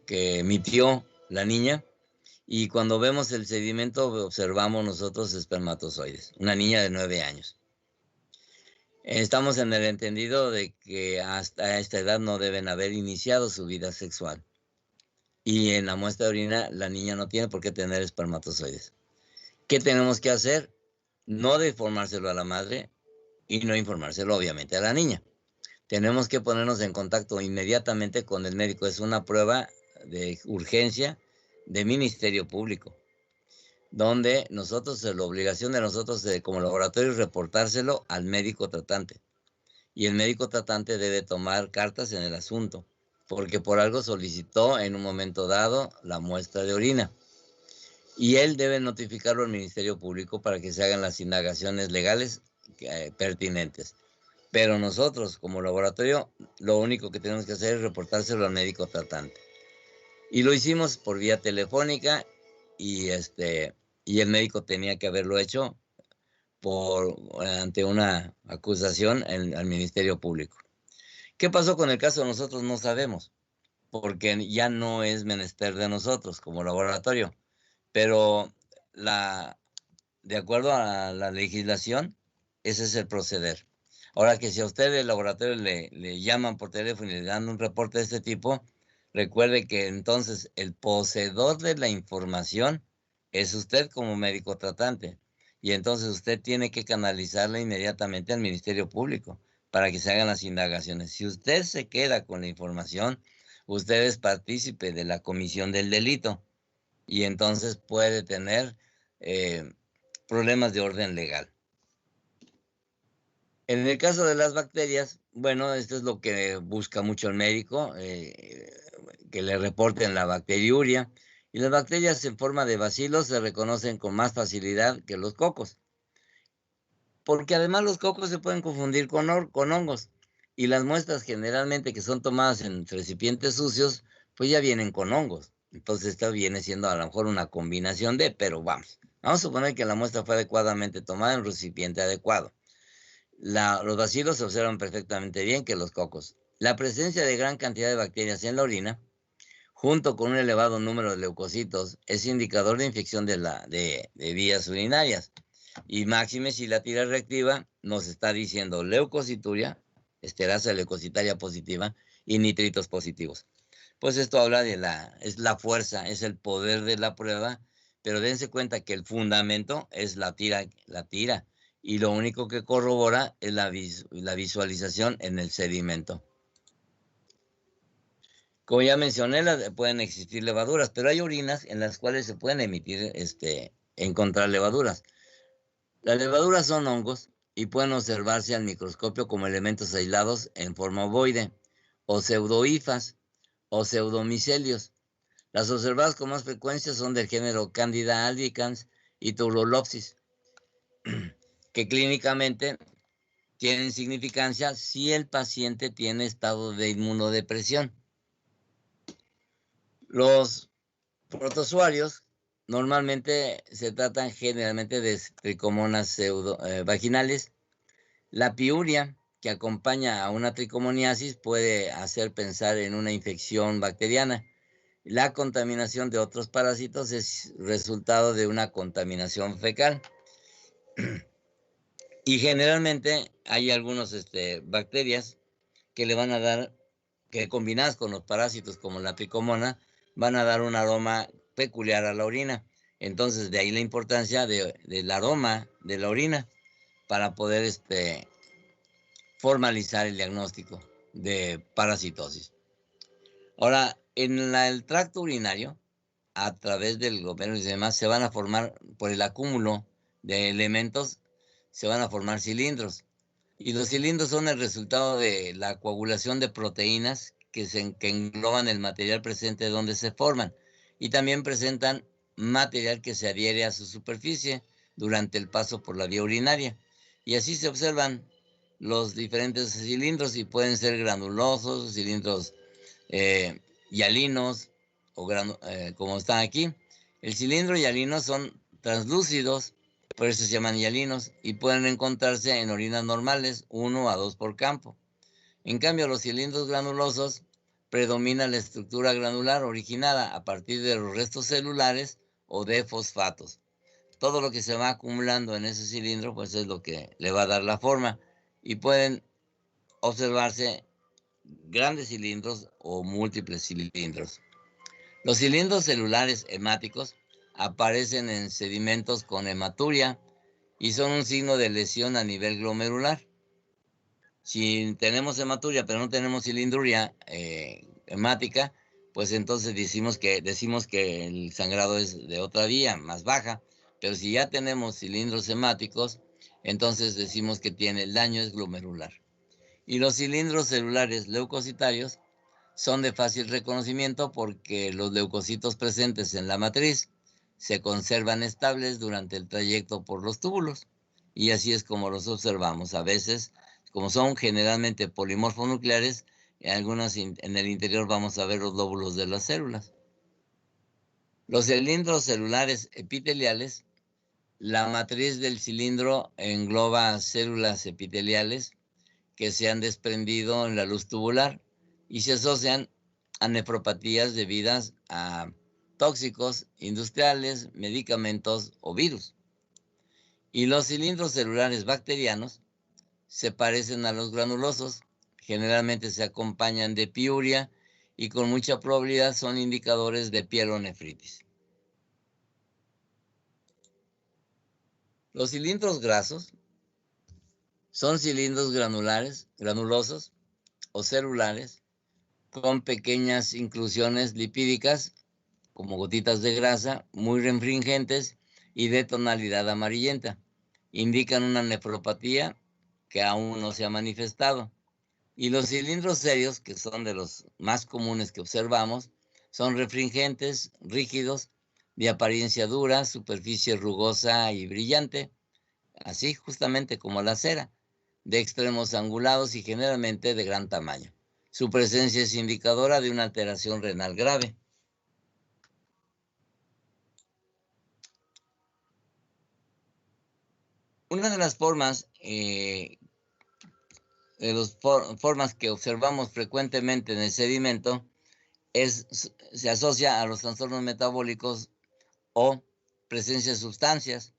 emitió la niña, Y cuando vemos el sedimento, observamos nosotros espermatozoides, una niña de 9 años. Estamos en el entendido de que hasta esta edad no deben haber iniciado su vida sexual. Y en la muestra de orina, la niña no tiene por qué tener espermatozoides. ¿Qué tenemos que hacer? No de informárselo a la madre y no informárselo, obviamente, a la niña. Tenemos que ponernos en contacto inmediatamente con el médico. Es una prueba de urgencia de Ministerio Público, donde nosotros, la obligación de nosotros como laboratorio es reportárselo al médico tratante. Y el médico tratante debe tomar cartas en el asunto, porque por algo solicitó en un momento dado la muestra de orina. Y él debe notificarlo al Ministerio Público para que se hagan las indagaciones legales pertinentes. Pero nosotros, como laboratorio, lo único que tenemos que hacer es reportárselo al médico tratante. Y lo hicimos por vía telefónica y el médico tenía que haberlo hecho ante una acusación al Ministerio Público. ¿Qué pasó con el caso? Nosotros no sabemos, porque ya no es menester de nosotros como laboratorio. Pero de acuerdo a la legislación, ese es el proceder. Ahora que si a usted del laboratorio le llaman por teléfono y le dan un reporte de este tipo, recuerde que entonces el poseedor de la información es usted como médico tratante. Y entonces usted tiene que canalizarla inmediatamente al Ministerio Público para que se hagan las indagaciones. Si usted se queda con la información, usted es partícipe de la comisión del delito y entonces puede tener problemas de orden legal. En el caso de las bacterias, bueno, esto es lo que busca mucho el médico, que le reporten la bacteriuria. Y las bacterias en forma de bacilos se reconocen con más facilidad que los cocos, porque además los cocos se pueden confundir con hongos. Y las muestras generalmente que son tomadas en recipientes sucios, pues ya vienen con hongos. Entonces esto viene siendo a lo mejor una combinación pero vamos a suponer que la muestra fue adecuadamente tomada en un recipiente adecuado. Los bacilos se observan perfectamente bien que los cocos. La presencia de gran cantidad de bacterias en la orina, junto con un elevado número de leucocitos, es indicador de infección de vías urinarias. Y máxime si la tira reactiva nos está diciendo leucocituria, esterasa leucocitaria positiva y nitritos positivos. Pues esto habla es la fuerza, es el poder de la prueba, pero dense cuenta que el fundamento es la tira, y lo único que corrobora es la visualización en el sedimento. Como ya mencioné, pueden existir levaduras, pero hay orinas en las cuales se pueden encontrar levaduras. Las levaduras son hongos y pueden observarse al microscopio como elementos aislados en forma ovoide, o pseudohifas, o pseudomicelios. Las observadas con más frecuencia son del género Candida albicans y Turulopsis, que clínicamente tienen significancia si el paciente tiene estado de inmunodepresión. Los protozoarios normalmente se tratan generalmente de tricomonas vaginales. La piuria que acompaña a una tricomoniasis puede hacer pensar en una infección bacteriana. La contaminación de otros parásitos es resultado de una contaminación fecal. Y generalmente hay algunas bacterias que le van a dar, que combinadas con los parásitos como la tricomona, van a dar un aroma peculiar a la orina. Entonces, de ahí la importancia del aroma de la orina para poder formalizar el diagnóstico de parasitosis. Ahora, en el tracto urinario, a través del glomérulo y demás, se van a formar, por el acúmulo de elementos, se van a formar cilindros. Y los cilindros son el resultado de la coagulación de proteínas que engloban el material presente donde se forman. Y también presentan material que se adhiere a su superficie durante el paso por la vía urinaria. Y así se observan los diferentes cilindros y pueden ser granulosos, cilindros hialinos, como están aquí. El cilindro y hialino son translúcidos, por eso se llaman hialinos, y pueden encontrarse en orinas normales, 1 a 2 por campo. En cambio, los cilindros granulosos predomina la estructura granular originada a partir de los restos celulares o de fosfatos. Todo lo que se va acumulando en ese cilindro, pues es lo que le va a dar la forma. Y pueden observarse grandes cilindros o múltiples cilindros. Los cilindros celulares hemáticos aparecen en sedimentos con hematuria y son un signo de lesión a nivel glomerular. Si tenemos hematuria pero no tenemos cilindruria hemática, pues entonces decimos que el sangrado es de otra vía, más baja. Pero si ya tenemos cilindros hemáticos, entonces decimos que el daño es glomerular. Y los cilindros celulares leucocitarios son de fácil reconocimiento porque los leucocitos presentes en la matriz se conservan estables durante el trayecto por los túbulos. Y así es como los observamos. A veces, como son generalmente polimorfonucleares, en el interior vamos a ver los lóbulos de las células. Los cilindros celulares epiteliales, la matriz del cilindro engloba células epiteliales que se han desprendido en la luz tubular y se asocian a nefropatías debidas a tóxicos industriales, medicamentos o virus. Y los cilindros celulares bacterianos se parecen a los granulosos, generalmente se acompañan de piuria y con mucha probabilidad son indicadores de pielonefritis. Los cilindros grasos son cilindros granulosos o celulares con pequeñas inclusiones lipídicas, como gotitas de grasa, muy refringentes y de tonalidad amarillenta. Indican una nefropatía que aún no se ha manifestado. Y los cilindros serios, que son de los más comunes que observamos, son refringentes, rígidos, de apariencia dura, superficie rugosa y brillante, así justamente como la cera, de extremos angulados y generalmente de gran tamaño. Su presencia es indicadora de una alteración renal grave. Una de las formas que observamos frecuentemente en el sedimento se asocia a los trastornos metabólicos o presencia de sustancias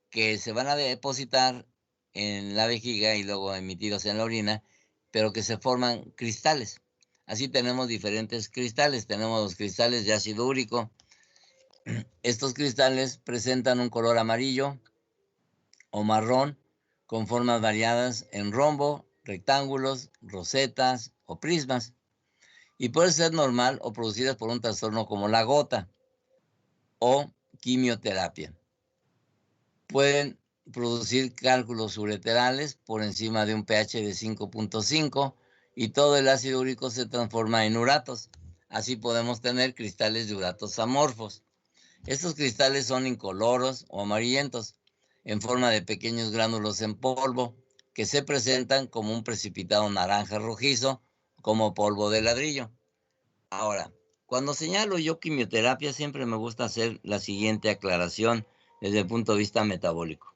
que se van a depositar en la vejiga y luego emitidos en la orina, pero que se forman cristales. Así tenemos diferentes cristales. Tenemos los cristales de ácido úrico. Estos cristales presentan un color amarillo o marrón con formas variadas en rombo, rectángulos, rosetas o prismas. Y puede ser normal o producidas por un trastorno como la gota o quimioterapia. Pueden producir cálculos ureterales por encima de un pH de 5.5 y todo el ácido úrico se transforma en uratos. Así podemos tener cristales de uratos amorfos. Estos cristales son incoloros o amarillentos, en forma de pequeños gránulos en polvo, que se presentan como un precipitado naranja rojizo, como polvo de ladrillo. Ahora, cuando señalo yo quimioterapia, siempre me gusta hacer la siguiente aclaración desde el punto de vista metabólico.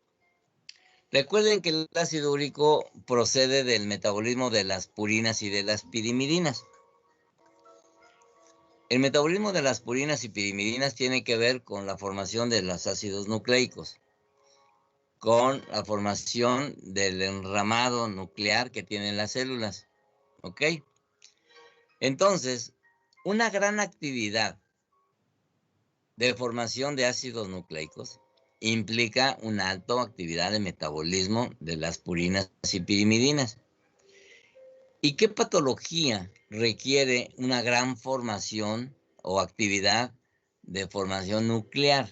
Recuerden que el ácido úrico procede del metabolismo de las purinas y de las pirimidinas. El metabolismo de las purinas y pirimidinas tiene que ver con la formación de los ácidos nucleicos, con la formación del enramado nuclear que tienen las células. ¿Ok? Entonces, una gran actividad de formación de ácidos nucleicos implica una alta actividad de metabolismo de las purinas y pirimidinas. ¿Y qué patología requiere una gran formación o actividad de formación nuclear?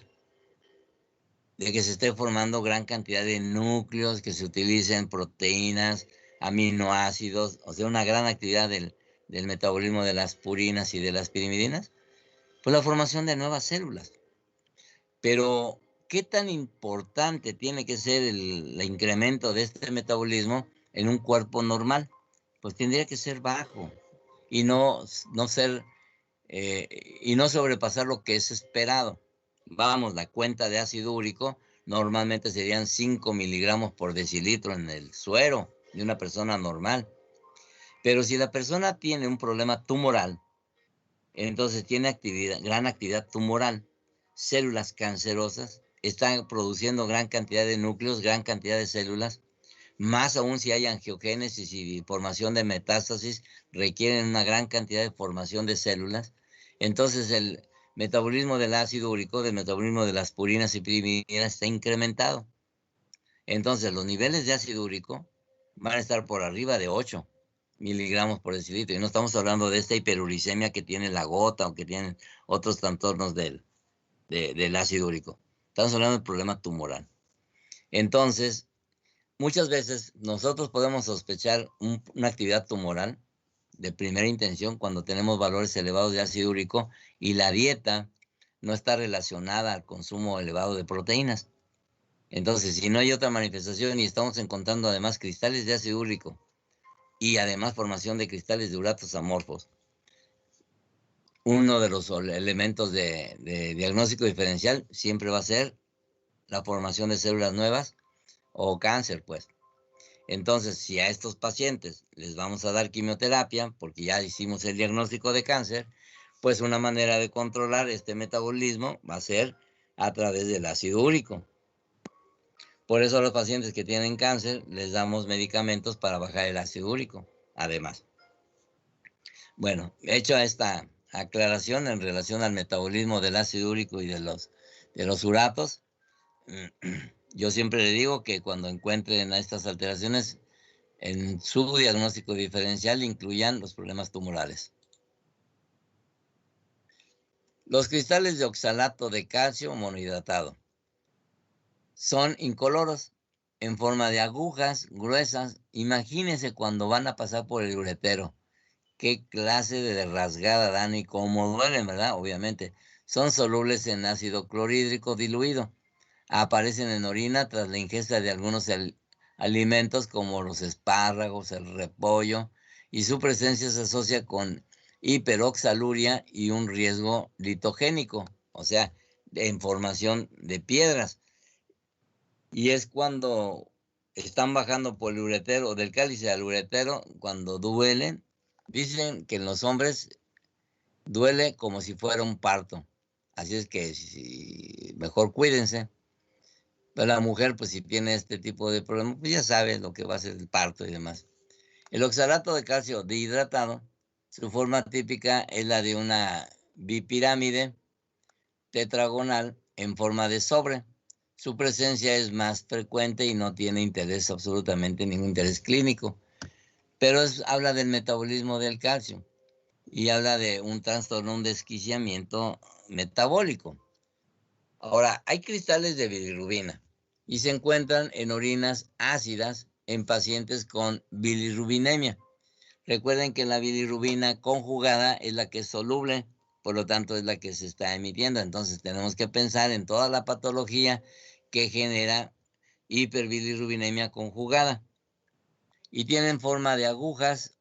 De que se esté formando gran cantidad de núcleos, que se utilicen proteínas, aminoácidos, o sea, una gran actividad del metabolismo de las purinas y de las pirimidinas. Pues la formación de nuevas células. Pero, ¿qué tan importante tiene que ser el incremento de este metabolismo en un cuerpo normal? Pues tendría que ser bajo y no sobrepasar lo que es esperado. Vamos, la cuenta de ácido úrico normalmente serían 5 miligramos por decilitro en el suero de una persona normal. Pero si la persona tiene un problema tumoral, entonces tiene gran actividad tumoral, células cancerosas, están produciendo gran cantidad de núcleos, gran cantidad de células, más aún si hay angiogénesis y formación de metástasis, requieren una gran cantidad de formación de células. Entonces el metabolismo del ácido úrico, del metabolismo de las purinas y pirimidinas está incrementado. Entonces los niveles de ácido úrico van a estar por arriba de 8 miligramos por decilitro. Y no estamos hablando de esta hiperuricemia que tiene la gota o que tienen otros trastornos del ácido úrico. Estamos hablando del problema tumoral. Entonces, muchas veces nosotros podemos sospechar una actividad tumoral de primera intención cuando tenemos valores elevados de ácido úrico y la dieta no está relacionada al consumo elevado de proteínas. Entonces, si no hay otra manifestación y estamos encontrando además cristales de ácido úrico y además formación de cristales de uratos amorfos, uno de los elementos de diagnóstico diferencial siempre va a ser la formación de células nuevas o cáncer, pues. Entonces, si a estos pacientes les vamos a dar quimioterapia, porque ya hicimos el diagnóstico de cáncer, pues una manera de controlar este metabolismo va a ser a través del ácido úrico. Por eso a los pacientes que tienen cáncer les damos medicamentos para bajar el ácido úrico, además. Bueno, hecho esta aclaración en relación al metabolismo del ácido úrico y de los uratos, yo siempre le digo que cuando encuentren estas alteraciones en su diagnóstico diferencial incluyan los problemas tumorales. Los cristales de oxalato de calcio monohidratado son incoloros, en forma de agujas gruesas. Imagínense cuando van a pasar por el uretero. Qué clase de rasgada dan y cómo duelen, ¿verdad? Obviamente. Son solubles en ácido clorhídrico diluido. Aparecen en orina tras la ingesta de algunos alimentos como los espárragos, el repollo, y su presencia se asocia con hiperoxaluria y un riesgo litogénico, o sea, en formación de piedras. Y es cuando están bajando por el uretero, del cálice al uretero, cuando duelen. Dicen que en los hombres duele como si fuera un parto. Así es que mejor cuídense. Pero la mujer, pues si tiene este tipo de problemas, pues ya sabe lo que va a ser el parto y demás. El oxalato de calcio dihidratado, su forma típica es la de una bipirámide tetragonal en forma de sobre. Su presencia es más frecuente y no tiene interés, absolutamente ningún interés clínico, pero habla del metabolismo del calcio y habla de un trastorno, un desquiciamiento metabólico. Ahora, hay cristales de bilirrubina y se encuentran en orinas ácidas en pacientes con bilirrubinemia. Recuerden que la bilirrubina conjugada es la que es soluble, por lo tanto es la que se está emitiendo. Entonces tenemos que pensar en toda la patología que genera hiperbilirrubinemia conjugada. Y tienen forma de agujas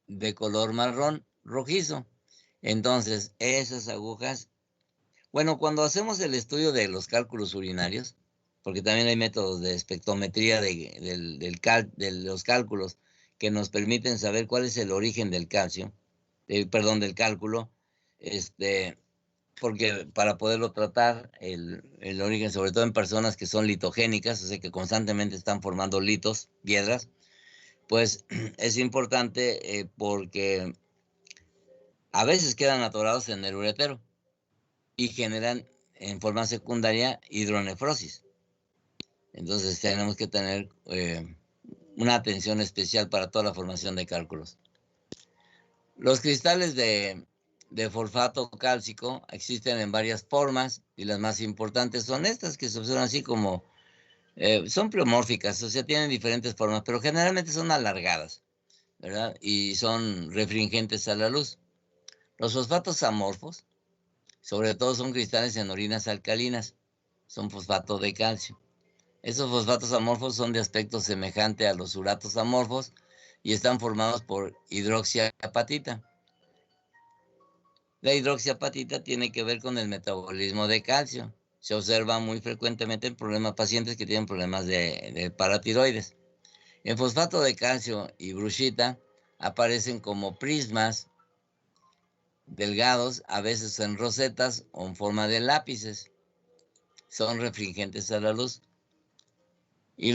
de color marrón rojizo. Entonces, esas agujas, bueno, cuando hacemos el estudio de los cálculos urinarios, porque también hay métodos de espectrometría de los cálculos que nos permiten saber cuál es el origen del calcio, del cálculo, porque para poderlo tratar, el origen, sobre todo en personas que son litogénicas, o sea, que constantemente están formando litos, piedras, pues es importante porque a veces quedan atorados en el uretero y generan en forma secundaria hidronefrosis. Entonces tenemos que tener una atención especial para toda la formación de cálculos. Los cristales de fosfato cálcico existen en varias formas y las más importantes son estas que se observan así como, son pleomórficas, o sea, tienen diferentes formas, pero generalmente son alargadas, ¿verdad? Y son refringentes a la luz. Los fosfatos amorfos, sobre todo, son cristales en orinas alcalinas, son fosfato de calcio. Esos fosfatos amorfos son de aspecto semejante a los uratos amorfos y están formados por hidroxiapatita. La hidroxiapatita tiene que ver con el metabolismo de calcio. Se observa muy frecuentemente en pacientes que tienen problemas de paratiroides. El fosfato de calcio y brushita aparecen como prismas delgados, a veces en rosetas o en forma de lápices. son refringentes a la luz. Y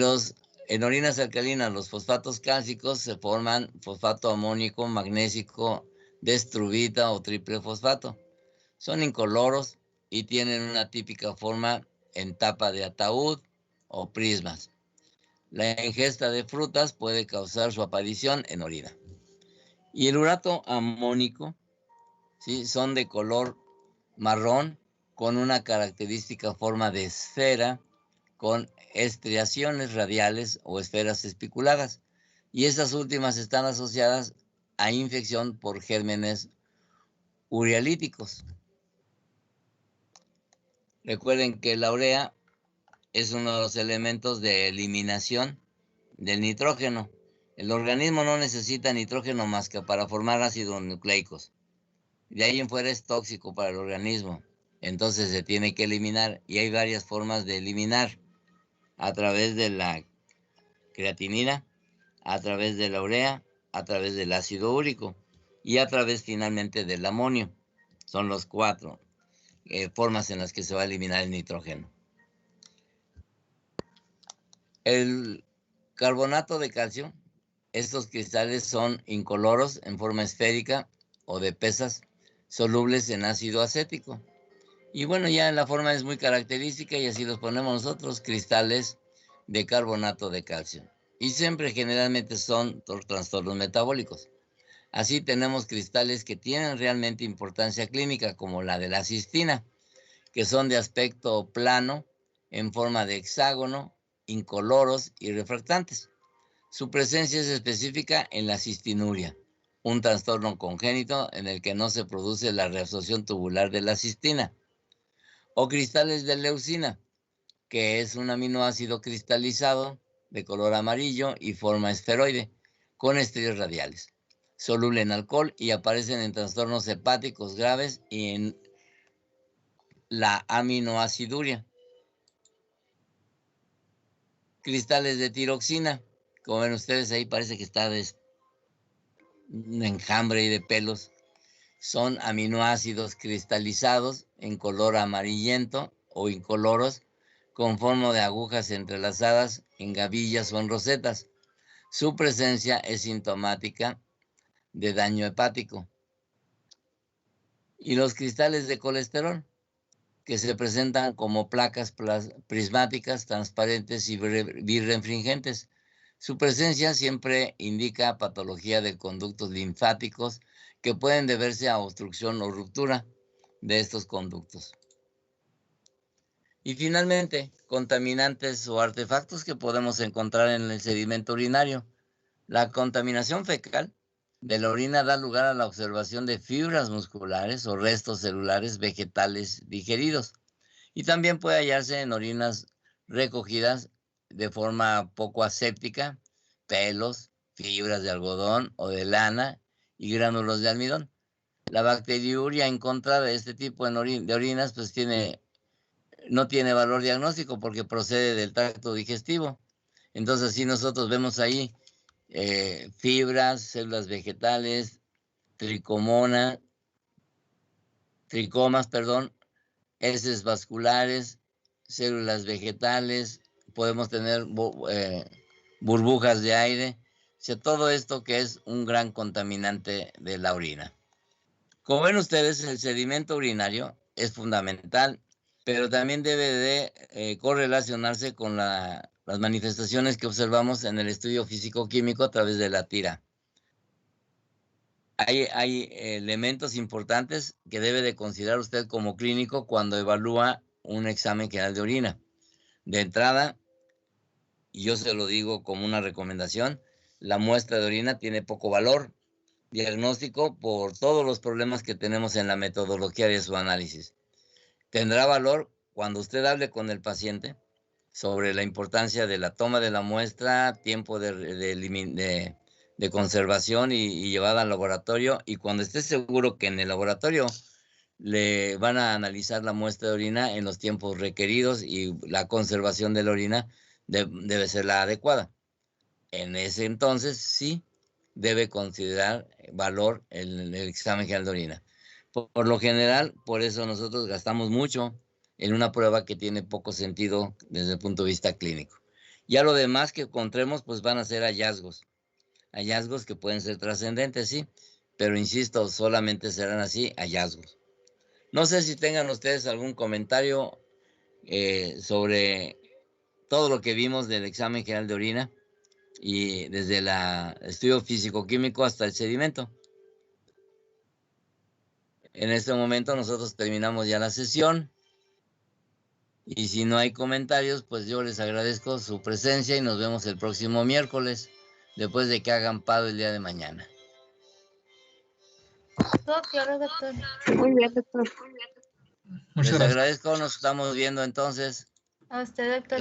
en orinas alcalinas, los fosfatos cálcicos se forman fosfato amónico, magnésico, destrubita o triple fosfato. Son incoloros y tienen una típica forma en tapa de ataúd o prismas. La ingesta de frutas puede causar su aparición en orina. Y el urato amónico, ¿sí?, son de color marrón con una característica forma de esfera con estriaciones radiales o esferas espiculadas. Y estas últimas están asociadas a infección por gérmenes urialíticos. Recuerden que la urea es uno de los elementos de eliminación del nitrógeno. El organismo no necesita nitrógeno más que para formar ácidos nucleicos. De ahí en fuera es tóxico para el organismo. Entonces se tiene que eliminar y hay varias formas de eliminar: a través de la creatinina, a través de la urea, a través del ácido úrico y a través finalmente del amonio. Son los 4 formas en las que se va a eliminar el nitrógeno. El carbonato de calcio, estos cristales son incoloros en forma esférica o de pesas, solubles en ácido acético. Y bueno, ya la forma es muy característica y así los ponemos nosotros, cristales de carbonato de calcio. Y siempre generalmente son trastornos metabólicos. Así tenemos cristales que tienen realmente importancia clínica, como la de la cistina, que son de aspecto plano, en forma de hexágono, incoloros y refractantes. Su presencia es específica en la cistinuria, un trastorno congénito en el que no se produce la reabsorción tubular de la cistina. O cristales de leucina, que es un aminoácido cristalizado de color amarillo y forma esferoide, con estrías radiales, soluble en alcohol y aparecen en trastornos hepáticos graves y en la aminoaciduria. Cristales de tiroxina, como ven ustedes ahí, parece que está un enjambre de pelos. Son aminoácidos cristalizados en color amarillento o incoloros, con forma de agujas entrelazadas en gavillas o en rosetas. Su presencia es sintomática de daño hepático. Y los cristales de colesterol, que se presentan como placas prismáticas, transparentes y birrefringentes. Su presencia siempre indica patología de conductos linfáticos que pueden deberse a obstrucción o ruptura de estos conductos. Y finalmente, contaminantes o artefactos que podemos encontrar en el sedimento urinario. La contaminación fecal de la orina da lugar a la observación de fibras musculares o restos celulares vegetales digeridos. Y también puede hallarse en orinas recogidas de forma poco aséptica, pelos, fibras de algodón o de lana y gránulos de almidón. La bacteriuria en contra de este tipo de orinas pues no tiene valor diagnóstico porque procede del tracto digestivo. Entonces, si nosotros vemos ahí fibras, células vegetales, tricomas, heces vasculares, células vegetales, podemos tener burbujas de aire, o sea, todo esto que es un gran contaminante de la orina. Como ven ustedes, el sedimento urinario es fundamental, pero también debe de correlacionarse con las manifestaciones que observamos en el estudio físico-químico a través de la tira. Hay elementos importantes que debe de considerar usted como clínico cuando evalúa un examen general de orina. De entrada, y yo se lo digo como una recomendación, la muestra de orina tiene poco valor diagnóstico por todos los problemas que tenemos en la metodología de su análisis. Tendrá valor cuando usted hable con el paciente sobre la importancia de la toma de la muestra, tiempo de conservación y llevada al laboratorio, y cuando esté seguro que en el laboratorio le van a analizar la muestra de orina en los tiempos requeridos y la conservación de la orina debe ser la adecuada. En ese entonces sí debe considerar valor el examen general de orina. Por lo general, por eso nosotros gastamos mucho en una prueba que tiene poco sentido desde el punto de vista clínico. Ya lo demás que encontremos, pues van a ser hallazgos que pueden ser trascendentes, sí, pero insisto, solamente serán así, hallazgos. No sé si tengan ustedes algún comentario sobre todo lo que vimos del examen general de orina y desde el estudio físico-químico hasta el sedimento. En este momento nosotros terminamos ya la sesión y si no hay comentarios, pues yo les agradezco su presencia y nos vemos el próximo miércoles, después de que hagan pado el día de mañana. Todo claro, doctor. Muy bien, doctor. Muchas Les gracias. agradezco, nos estamos viendo entonces. A usted, doctor.